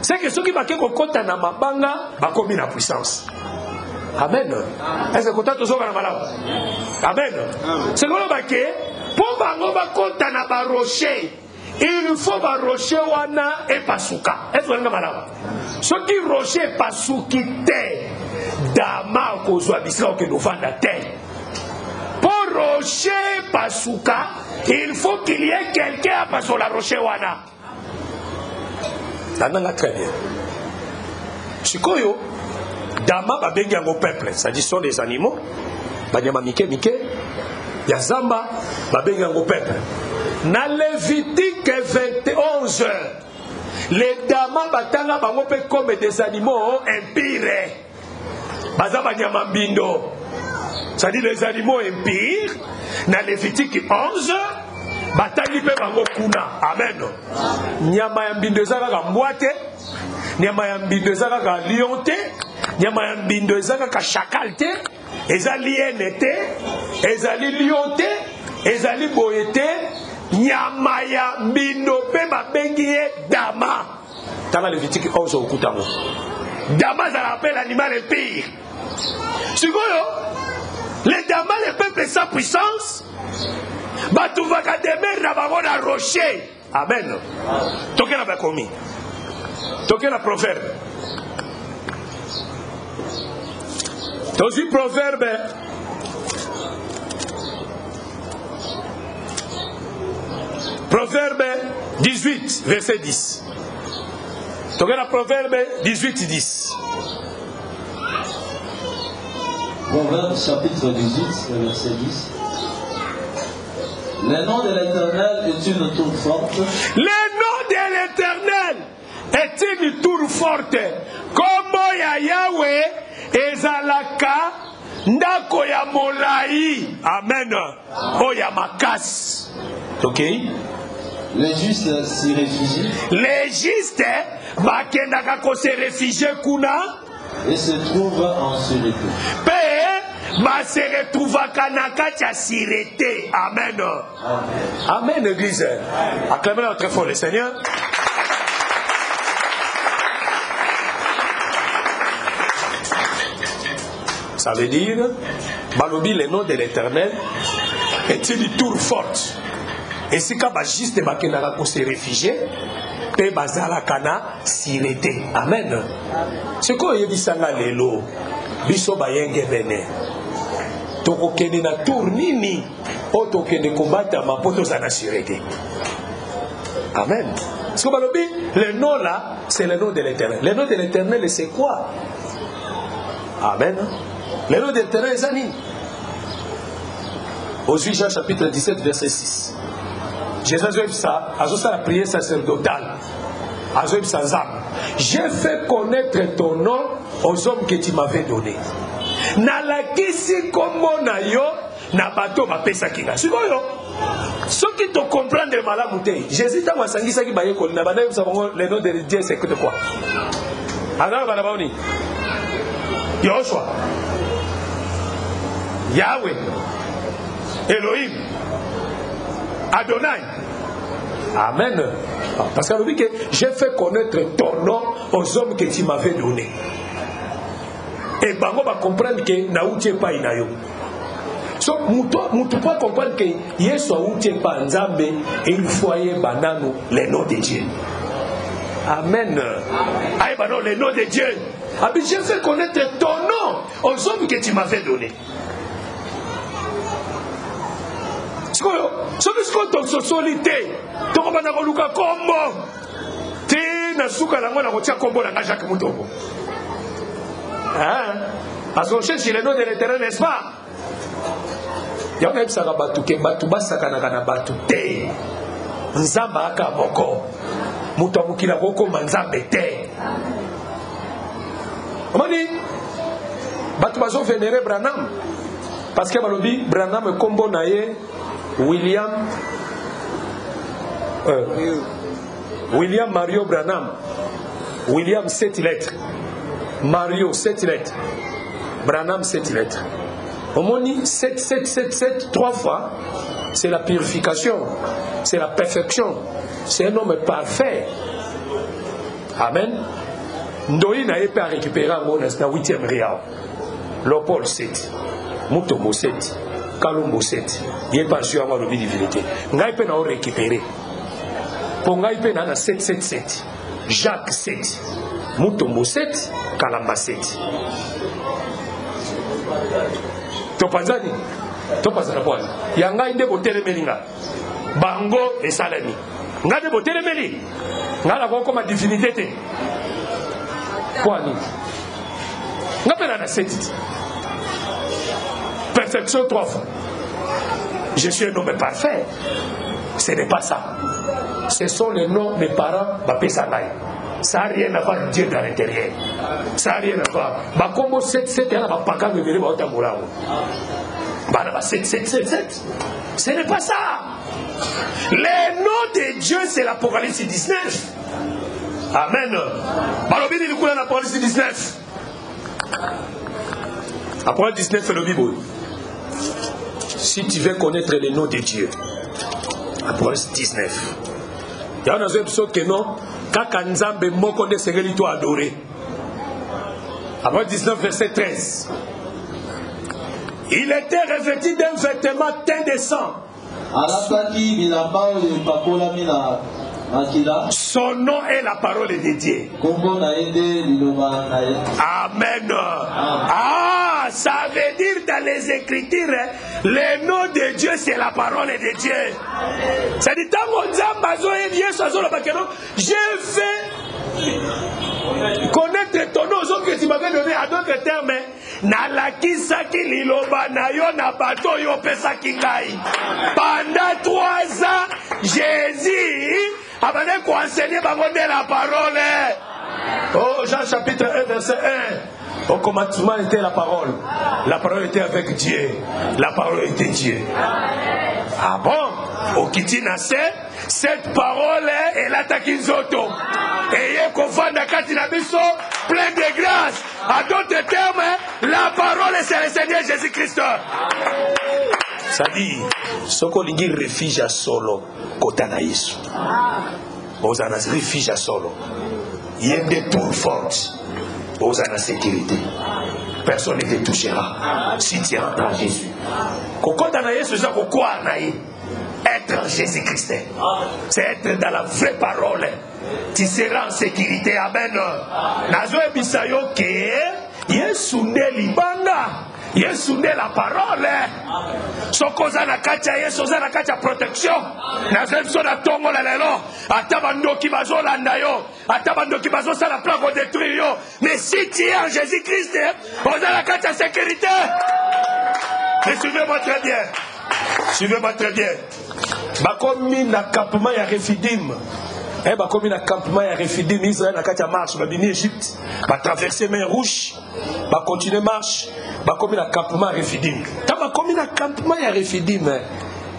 Speaker 4: C'est que ceux qui marquent au compte na mabanga, ba commis na puissance. Amen. Est-ce que vous avez besoin de malade? Amen. C'est quoi le baquet? Pour bango ba compte na ba rocher. Il faut ba rocher wana et pasuka. Est-ce que vous avez malade? Ce qui rocher pasukite dama kozwa bisika ke novanda terre. Pour rocher pasuka, il faut qu'il y ait quelqu'un à passer la rocher wana. Nananga très bien. Sikoyo, dama babengi yango peuple, c'est-à-dire sont des animaux. Banyama mike ya zamba babengi yango peuple. Na Lévitique 21, les damas batanga bango pe comme des animaux impires. Baza banyama mbindo. C'est-à-dire les animaux impires. Na Lévitique 11, batangi pe bango kuna. Amen. Nyama ya mbindo ezaka ka mbwate. Nyama ya mbindo ezaka ka lion te. Nyama ya mbindo ezaka ka chacal te. Ezali liene te. Ezali lion te. Ezali boye te. Nyama ya mbindo pe babengi ye dama. Tanga Lévitique 11 okutango. Dama ça rappelle l'animal impire. Sikoyo, les damas, les peuples sans puissance, batuvaka demer na bango na rocher. Amen. Toke na bakomi. Toke na proverbe. Tozi proverbe. Proverbe 18, verset 10. Toke na proverbe 18, 10.
Speaker 3: Proverbe chapitre 18, verset 10. Le nom de l'Éternel est une tour forte.
Speaker 4: Le nom de l'Éternel est une tour forte. Comme ya Yahweh ezalaka ndako ya molai. Amen. Oya makas. Ok.
Speaker 3: Les justes s'y réfugient.
Speaker 4: Les justes bakendaka ko se réfugier kuna
Speaker 3: Et se trouvent en sûreté.
Speaker 4: Bah se retrouvaka na kati ya sûreté. Amen. Amen, Église. Acclamez très fort le Seigneur. Ça veut dire, Balobi, le nom de l'Éternel est une tour forte. Et si quand juste bakendaka ko se réfugier, pe bazala kana sûreté. Amen. C'est quoi yebisanga lelo? Biso bayenge bene. Toko kende na tour nini? O tokende kombata mapoto za na sûreté. Amen. Parce que balobi, le nom là, c'est le nom de l'Éternel. Le nom de l'Éternel, c'est quoi? Amen. Le nom de l'Éternel, c'est nini? Aux Jean chapitre 17, verset 6. Jésus a fait la prière sacerdotale. J'ai fait connaître ton nom aux hommes que tu m'avais donné. Nalakisi kombo na yo na bato bapesa kinga. Sikoyo. Ceux qui te comprennent de malamu te. Jésus t'a masangisa ki baye ko na bana yo savons le nom de Dieu c'est que de quoi? Alors bana baoni. Yoshua. Yahweh. Elohim. Adonai. Amen. Parce qu'il dit que j'ai fait connaître ton nom aux hommes que tu m'avais donné. Et bango va comprendre que na utie pa inayo. So mutu pas comprendre que Yesu a utie pa nzambe et il faut ayer banano le nom de Dieu. Amen. Ayer banano le nom de Dieu. Abi j'ai fait connaître ton nom aux hommes que tu m'avais donné. Soki tososoli tokobanda koluka kombo te na suka lango na kotia kombo na Jacques Mutombo. Parce qu'on cherche le nom de l'Éternel, n'est-ce pas? Yaka ebisaka batu ke batu basakanaka na batu te. Nzamba aka moko. Mutu amukila kokoma nzambe te. Omoni batu bazo vénérer Branham parce que balobi Branham kombo na ye William Mario Branham. William 7 lettres. Mario 7 lettres. Branham 7 lettres. Au moins 7, 3 fois. C'est la purification. C'est la perfection. C'est un homme parfait. Amen. Ndoi n'a pas récupéré un mot dans la 8e réal. Lopol 7. Mutombo 7. Kalombo 7. Il n'y a pas sûr avoir le divinité. Ngai pe na récupérer. Pour ngai pe na 7. Jacques 7. Mutombo 7. Kalamba 7. Topanzani. Topazana point. Yanga inde botere melinga. Bango et salami. Ngade botere meli. Ngala ko comme divinité te. Quoi ni? Ngapela na seti. Perfection 3 fois. Je suis un homme parfait. Ce n'est pas ça. Ce sont les noms des parents Bapé Sanaï. Ça n'a rien à voir avec Dieu dans l'intérieur. Ça n'a rien à voir. Bah, comme 7, il y a un paquet de venir au Tambourao. Bah, 7. Ce n'est pas ça. Les noms de Dieu, c'est l'Apocalypse 19. Amen. Bah, le Bible, il y a l'Apocalypse 19. Apocalypse 19, c'est le Bible. Si tu veux connaître les noms de Dieu, Apocalypse 19. Il y a un épisode que non, quand Nzambe moko de sengeli to adoré. Apocalypse 19, verset 13. Il était revêtu d'un vêtement teint de sang. Son nom est la parole de Dieu. Amen. Ah, ça veut dire dans les Écritures, le nom de Dieu c'est la parole de Dieu. Ça dit je vais connaître ton nom que tu m'avais donné à d'autres termes. Nalakisaki liloba na yo na bato yo pesaki ngai. Pendant 3 ans, Jésus avait enseigné la parole. Oh, Jean chapitre 1, verset 1. Au commencement était la parole. La parole était avec Dieu. La parole était Dieu. Ah bon? Au Kitinase, cette parole est la takinzoto. Et il plein de grâce. À d'autres termes, la parole c'est le Seigneur Jésus-Christ. Ça dit, ce qu'on dit refuge à solo, kotana Yesu. Vous en avez refuge à solo. Il y a des tours fortes. Vous en avez sécurité. Personne ne te touchera si tu entres en Jésus. Kotana Yesu, c'est quoi naï? Être en Jésus-Christ, c'est être dans la vraie parole. Tu seras en sécurité. Amen. Nazo ebisayo ke Yesu ne libanga. Yesu ne la parole. Sokoza na kacha Yesu na kacha protection. Nazo ebiso na tongo la lelo. Atabando ki bazo landa yo. Atabando ki bazo sala plan ko détruire yo. Mais si tu es en Jésus-Christ, on a la kacha sécurité. Mais suivez-moi très bien. Suivez-moi très bien. Bakomi na campement ya Refidim. Bakomi na campement ya Refidim, Israël na katia marche, babini Égypte, ba traverser mer rouge, ba continuer marche, bakomi na campement ya Refidim. Ta bakomi na campement ya Refidim,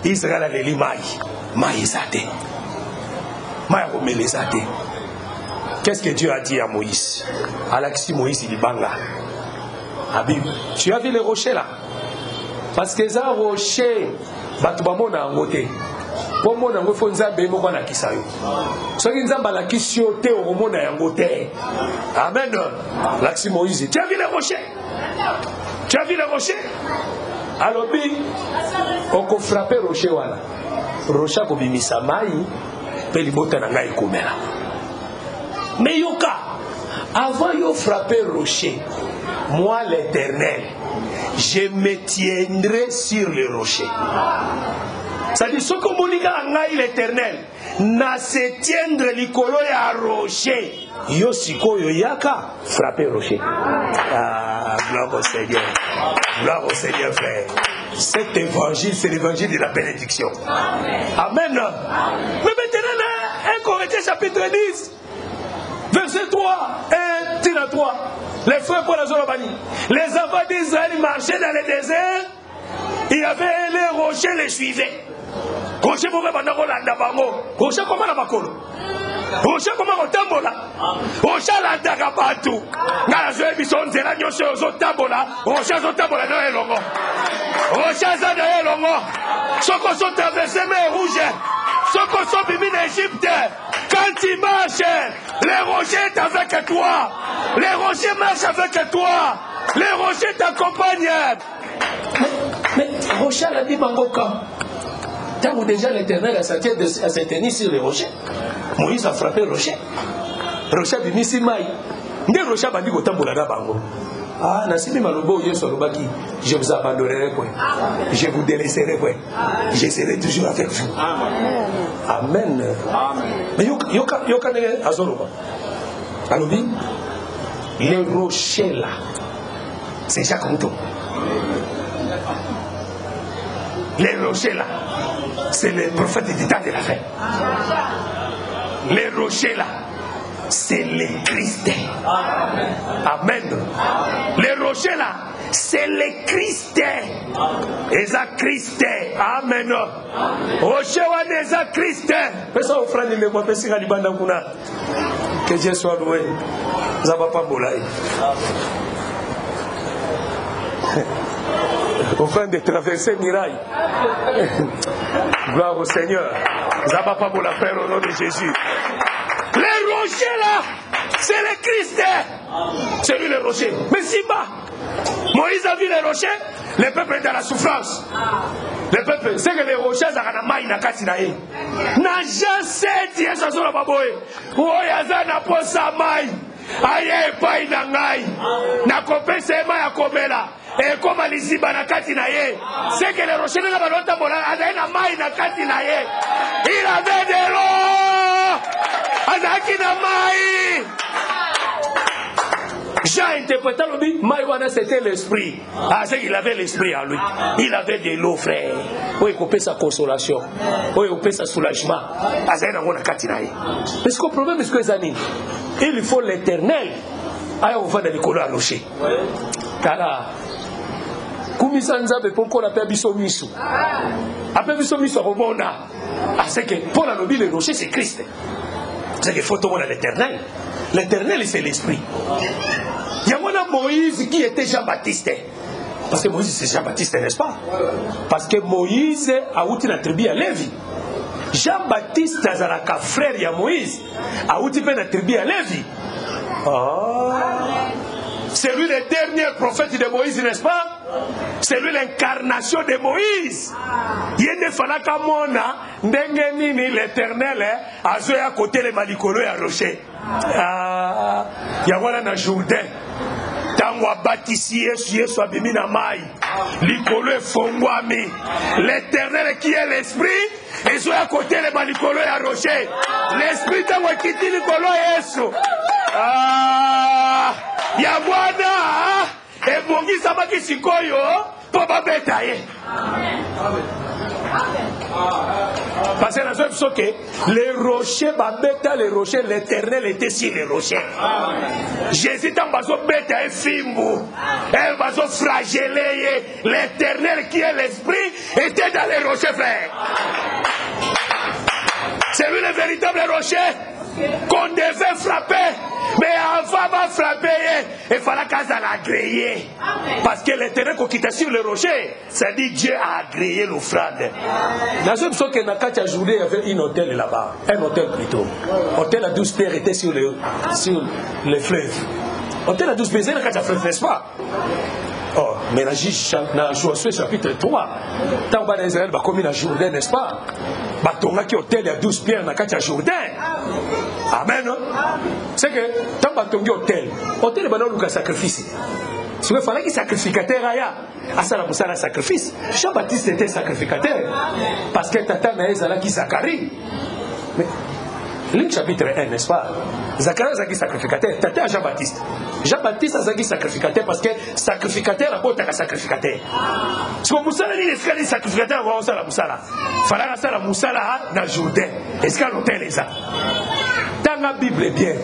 Speaker 4: Israël a les maïs zate. Maïs zate. Qu'est-ce que Dieu a dit à Moïse? Alaxi Moïse il banga. Habib, tu as vu les rochers là? Parce que ça rocher batubamo na ngote. Pour moi na ngofo nzambe moko na kisayo. Soki nzamba la kisio te o mona ya ngote. Amen. L'axi Moïse. Tu as vu les rochers? Tu as vu les rochers? Alors bi on ko frapper rocher wala. Rocher ko bimisa mai pe libota na ngai komela. Mais yoka avant yo frapper rocher, moi l'Éternel, je me tiendrai sur le rocher. C'est-à-dire, ce que mon ngai l'Éternel, na se tiendre l'icolo ya rocher. Yo siko yo yaka frapper rocher. Ah, gloire au Seigneur. Gloire au Seigneur, frère. Cet évangile, c'est l'évangile de la bénédiction. Amen. Mais maintenant, 1 Corinthiens chapitre 10. Verset 3, 1, tir à 3. Les frères pour la Zorobani. Les enfants d'Israël marchaient dans le désert. Il y avait les rochers, les suivaient. Rocher pour répondre à la Dabango. Rocher comment la Bakolo? Rocher comment on tambola? Rocher la Dagabatu. Dans la Zoé Bisson, c'est la Nyosé aux tambola. Rocher aux tambola dans les longs. Rocher dans les longs. Ceux qui sont traversés, mais rouges. Ceux qui sont venus d'Égypte. Quand tu marches, les rochers sont avec toi. Les rochers marchent avec toi. Les rochers t'accompagnent. Mais rocher a dit Bangoka. Tant déjà l'Éternel a s'est tenu sur les rochers. Moïse a frappé le rocher. Rocher a mis si maï. Des rochers a dit que Tamboula Bango. Ah, Nassimi Malobo, je vous abandonnerai point. Je vous délaisserai point. Je serai toujours avec vous. Amen. Mais yoka azoroba. Alobi, les rochers là, c'est Jacques Mouton. Les rochers là, c'est le prophète du temps de la fin. Les rochers là, c'est les Christ. Amen. Les rochers là, c'est les Christ. Et ça Christ. Amen. Rocher wa des Christ. Pesa offrande le moi pesi ga libanda kuna. Que Dieu soit loué. Ça va pas bolai. Offrande de traverser miraille. Gloire au Seigneur. Ça va pas pour la frère au nom de Jésus. Les rochers là, c'est le Christ. C'est lui le rocher. Mais si bas, Moïse a vu les rochers, le peuple est dans la souffrance. Le peuple, c'est que les rochers, ça n'a pas été katinaï. N'a jamais dit ça sur la baboye. Oyaza n'a pas sa maille. Aïe, pas une angaï. N'a coupé ses mailles à Komela. Et comme Alizi Banakati naye, c'est que les rochers de la balota bola, Adena Maï Nakati naye. Il avait de l'eau. Azaki na Maï. Jean interpréta le dit, Maïwana c'était l'esprit. Ah, c'est qu'il avait l'esprit en lui. Il avait de l'eau, frère. Oui, il coupait sa consolation. Oui, il coupait sa soulagement. Azena Monakati naye. Parce que le problème, c'est que les amis, il faut l'éternel. Aïe, on va dans les colons à locher. Car Kumisa nzabe poko la biso misu. Après biso misu robona. Ah c'est que pour la lobby le rocher c'est Christ. C'est que faut tomber à l'éternel. L'éternel c'est l'esprit. Il y a Moïse qui était Jean-Baptiste. Parce que Moïse c'est Jean-Baptiste, n'est-ce pas? Parce que Moïse a outi la tribu à Lévi. Jean-Baptiste azalaka frère ya Moïse a outi la tribu à Lévi. C'est lui le dernier prophète de Moïse, n'est-ce pas? C'est lui l'incarnation de Moïse. Il ne fallait qu'à mona, n'engenini l'éternel, à jouer à côté les malikolo et à rocher. Il y a voilà dans Jourdain. Tango bâtissi Yesu abimi na mai. Likolo et fongwami. L'éternel qui est l'esprit, et jouer à côté les malikolo et à rocher. L'esprit tango kiti likolo Yesu. Yabwana ebongi sabaki sikoyo po babeta ye. Parce que la seule chose que les rochers babeta les rochers l'éternel était sur les rochers. Jésus dans baso beta et fimbu. El baso flagellé l'éternel qui est l'esprit était dans les rochers frère. C'est lui le véritable rocher qu'on devait frapper. Mais avant de frapper, il fallait qu'elle agréé. Parce que l'éternel qui quittait sur le rocher, ça dit Dieu a agréé l'offrande. La seule chose que Nakati a joué, il y avait un hôtel là-bas. Un hôtel plutôt. L'hôtel à 12 pères était sur le fleuve. L'hôtel à 12 pères, c'est le fleuve, n'est-ce pas? Oh, mais dans Josué chapitre 3, tant que Israël va commis dans Jourdain, n'est-ce pas? Batonga qui hôtel à 12 pierres dans le Jourdain. Amen. C'est que tant que tu hôtel est un sacrifice. Si il fallait qu'il sacrificateur à ça la sacrifice. Jean-Baptiste était sacrificateur parce que Tata Naëzala qui Zacharie. Mais Luc chapitre 1, n'est-ce pas? Zacharie a qui sacrificateur. Tata Jean-Baptiste. Jean-Baptiste a qui sacrificateur parce que sacrificateur a beau sacrificateur. Si vous avez dit sacrificateur, vous avez dit Moussala. Il fallait que la Moussala dans le Jourdain. Est-ce qu'il l'hôtel est ça? Dans la Bible est bien.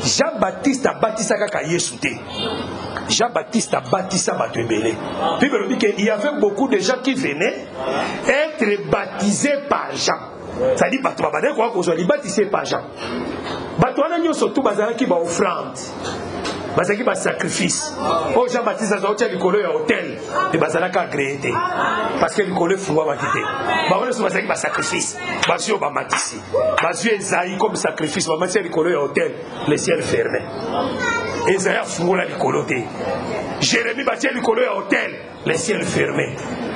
Speaker 4: Jean-Baptiste a bâti ça quand Yesu était. Jean-Baptiste a bâti ça à Tébélé. Puis il dit qu'il y avait beaucoup de gens qui venaient être baptisés par Jean. Ça dit que qu'on soit baptisé par Jean. Batouana surtout bazala qui va offrande. Bazala qui va sacrifice. Oh Jean-Baptiste a sorti du collet à hôtel et bazala qui a agréé. Parce que le collet fou va quitter. Bazala qui va sacrifice. Bazio va matisser. Bazio Esaïe comme sacrifice. Va mettre le collet à hôtel. Le ciel fermé. Esaïe a fou la colloté. Jérémie va tirer le collet à hôtel. Le ciel fermé.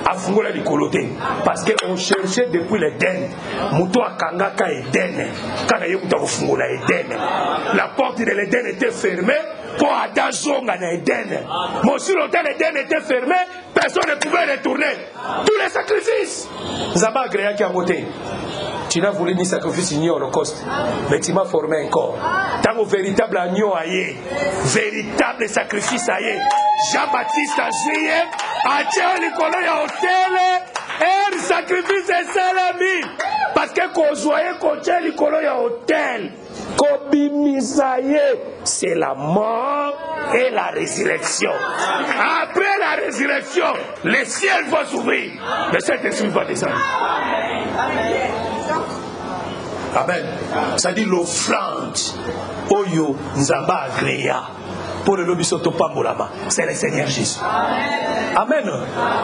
Speaker 4: A fou la colloté. Parce qu'on cherchait depuis l'Éden. Moutou a kangaka Éden. Quand il y a eu la porte de l'Éden était fermée. Pour Adam Zonga na Eden. Mais si l'hôtel Eden était fermé, personne ne pouvait retourner. Tous les sacrifices. Zaba agréa qui a monté. Tu n'as voulu ni sacrifice ni holocauste. Mais tu m'as formé un corps. Tant au véritable agneau aïe. Véritable sacrifice aïe. Jean-Baptiste a joué. A tient les colons à hôtel. Et le sacrifice est salami. Parce que qu'on voyait qu'on tient les colons à hôtel. C'est la mort et la résurrection. Après la résurrection, les ciels vont s'ouvrir. Le Saint-Esprit va descendre. Amen. Ça dit l'offrande. Oyo Nzamba Agréa. Pour le lobby Sotopambolama. C'est le Seigneur Jésus. Amen.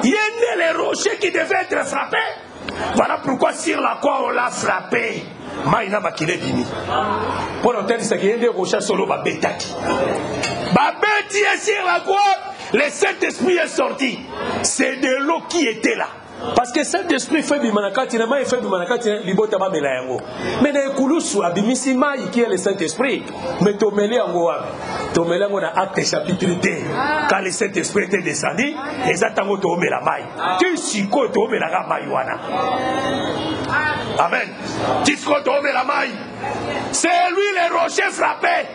Speaker 4: Il y a les rochers qui devaient être frappés. Voilà pourquoi sur la croix on l'a frappé. Maïna Makile Bini. Pour l'hôtel, c'est qu'il y a des rochers solo Babetaki. Babeti est sur la croix. Le Saint-Esprit est sorti. C'est de l'eau qui était là. Parce que Saint-Esprit fait du manakati, il fait du manakati, libota ba melayango. Mais na ekulusu abimisi mai qui est le Saint-Esprit. Mais tomeli yango wapi? Tomeli yango na Acte chapitre 2. Quand le Saint-Esprit était descendu, les atango tomela mai. Qui siko tomela ga mai wana. Amen. Tisco tomela mai. C'est lui le rocher frappé.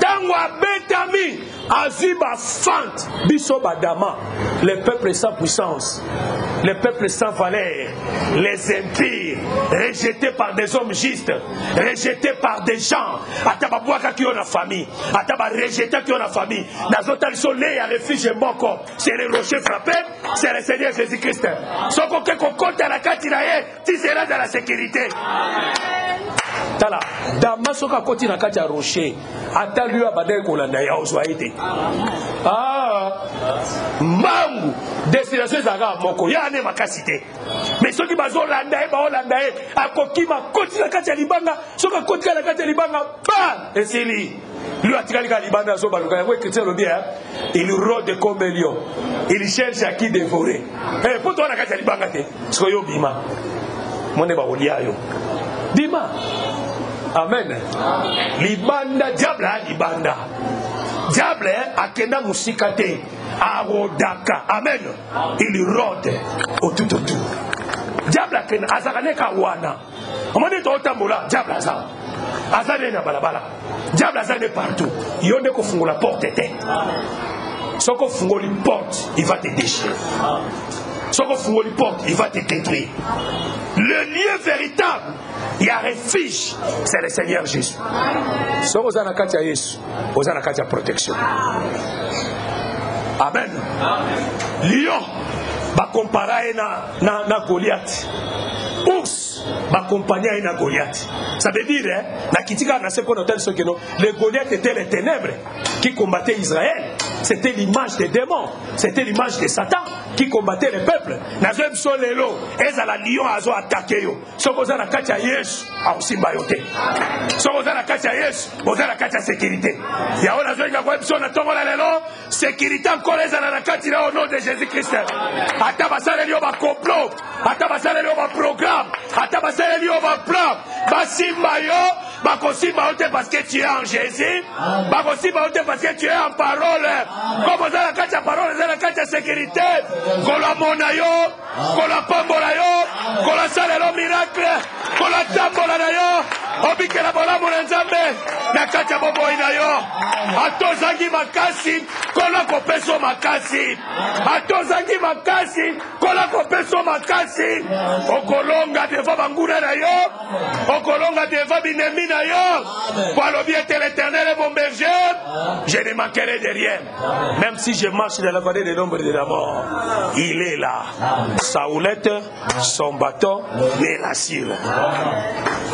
Speaker 4: Tango abetami. Aziba fante, biso badama, les peuples sans puissance, les peuples sans valeur, les impires, rejetés par des hommes justes, rejetés par des gens, Atababouaka qui ont la famille, Ataba rejetés qui ont la famille, Nazota ils sont nés à refuge et bon corps, c'est les rochers frappés, c'est le Seigneur Jésus-Christ. Sauf qu'on compte à la Katinaye, tu seras dans la sécurité. Tala, Damasoka koti na kati ya rocher, ata lui abadai kolanda ya ozwaite. Ah, mangu, destination zaga moko, ya ane makasite. Mais ceux qui bazo landa e ba olanda e, akoki ma koti na kati ya libanga, soka koti na kati ya libanga, bam, et c'est lui. Lui a tiré le libanga so baluka, ya chrétien le bien, il rôde comme un lion. Il cherche à qui dévorer. Eh, pour toi na kati ya libanga te, soyo bima. Mone ba olia yo. Bima. Amen. Libanda, diable, libanda. Diable, akenda musikate, arodaka. Amen. Il rôde au tout autour. Diable, akenda, azakane kawana. Omone to otambola, diable azak. Azane na balabala. Diable azane partout. Yonde ko fungo la porte te. Soko fungo li porte, il va te déchirer. Soko fungo li porte, il va te détruire. Le lieu véritable, il y a refuge, c'est le Seigneur Jésus. Si vous avez un Jésus, vous avez une protection. Amen. Lion, va comparer na Goliath. Ours, va comparer na Goliath. Ça veut dire, les Goliath étaient les ténèbres qui combattaient Israël. C'était l'image des démons, c'était l'image de Satan qui combattait les peuples. Nazem solelo, ezala lion azo attaqué yo. Sokoza na katia Yesu, a osimba yote. Sokoza na katia Yesu, oza na katia sécurité. Ya ona zo ngakwa biso na tongo la lelo, sécurité encore ezala na katia au nom de Jésus-Christ. Ata basale liyo ba complot, ata basale liyo ba programme, ata basale liyo ba plan, basimba yo, bakosimba yote parce que tu es en Jésus, bakosimba yote parce que tu es en parole. Comme vous avez la carte de parole, vous avez la carte de sécurité. Qu'on la monayo, qu'on la pambolayo, qu'on la salelo miracle, qu'on la tambolayo, on pique la bola monenzambe, la carte de bobo inayo. Atozangi makasi, qu'on la copeso makasi. Atozangi makasi, qu'on la copeso makasi. Okolonga deva bangura nayo, okolonga deva binemi nayo. Pour le bien de l'Éternel et mon berger, je ne manquerai de rien. Même si je marche dans la vallée de l'ombre de la mort, il est là. Sa houlette, son bâton me rassure.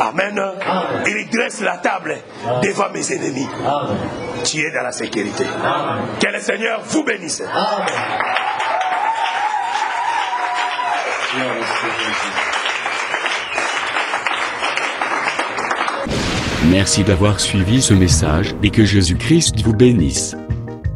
Speaker 4: Amen. Il dresse la table devant mes ennemis. Tu es dans la sécurité. Que le Seigneur vous bénisse.
Speaker 2: Merci d'avoir suivi ce message et que Jésus-Christ vous bénisse.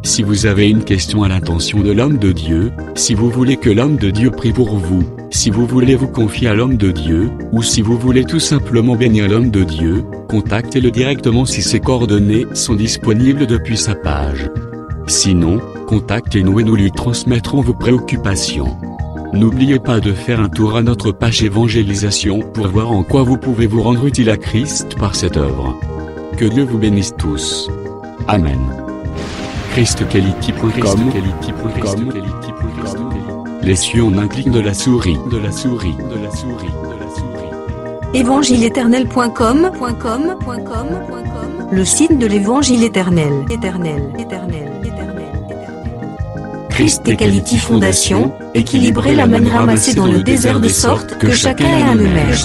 Speaker 2: Si vous avez une question à l'intention de l'homme de Dieu, si vous voulez que l'homme de Dieu prie pour vous, Si vous voulez vous confier à l'homme de Dieu, ou si vous voulez tout simplement bénir l'homme de Dieu, contactez-le directement si ses coordonnées sont disponibles depuis sa page. Sinon, contactez-nous et nous lui transmettrons vos préoccupations. N'oubliez pas de faire un tour à notre page évangélisation pour voir en quoi vous pouvez vous rendre utile à Christ par cette œuvre. Que Dieu vous bénisse tous. Amen. ChristQuality.com. Les cieux en un clic de la souris.
Speaker 1: Évangile-éternel.com, le site de l'évangile éternel. Christ Equality Fondation, équilibrer la manne ramassée dans le désert de sorte que chacun ait un eumère.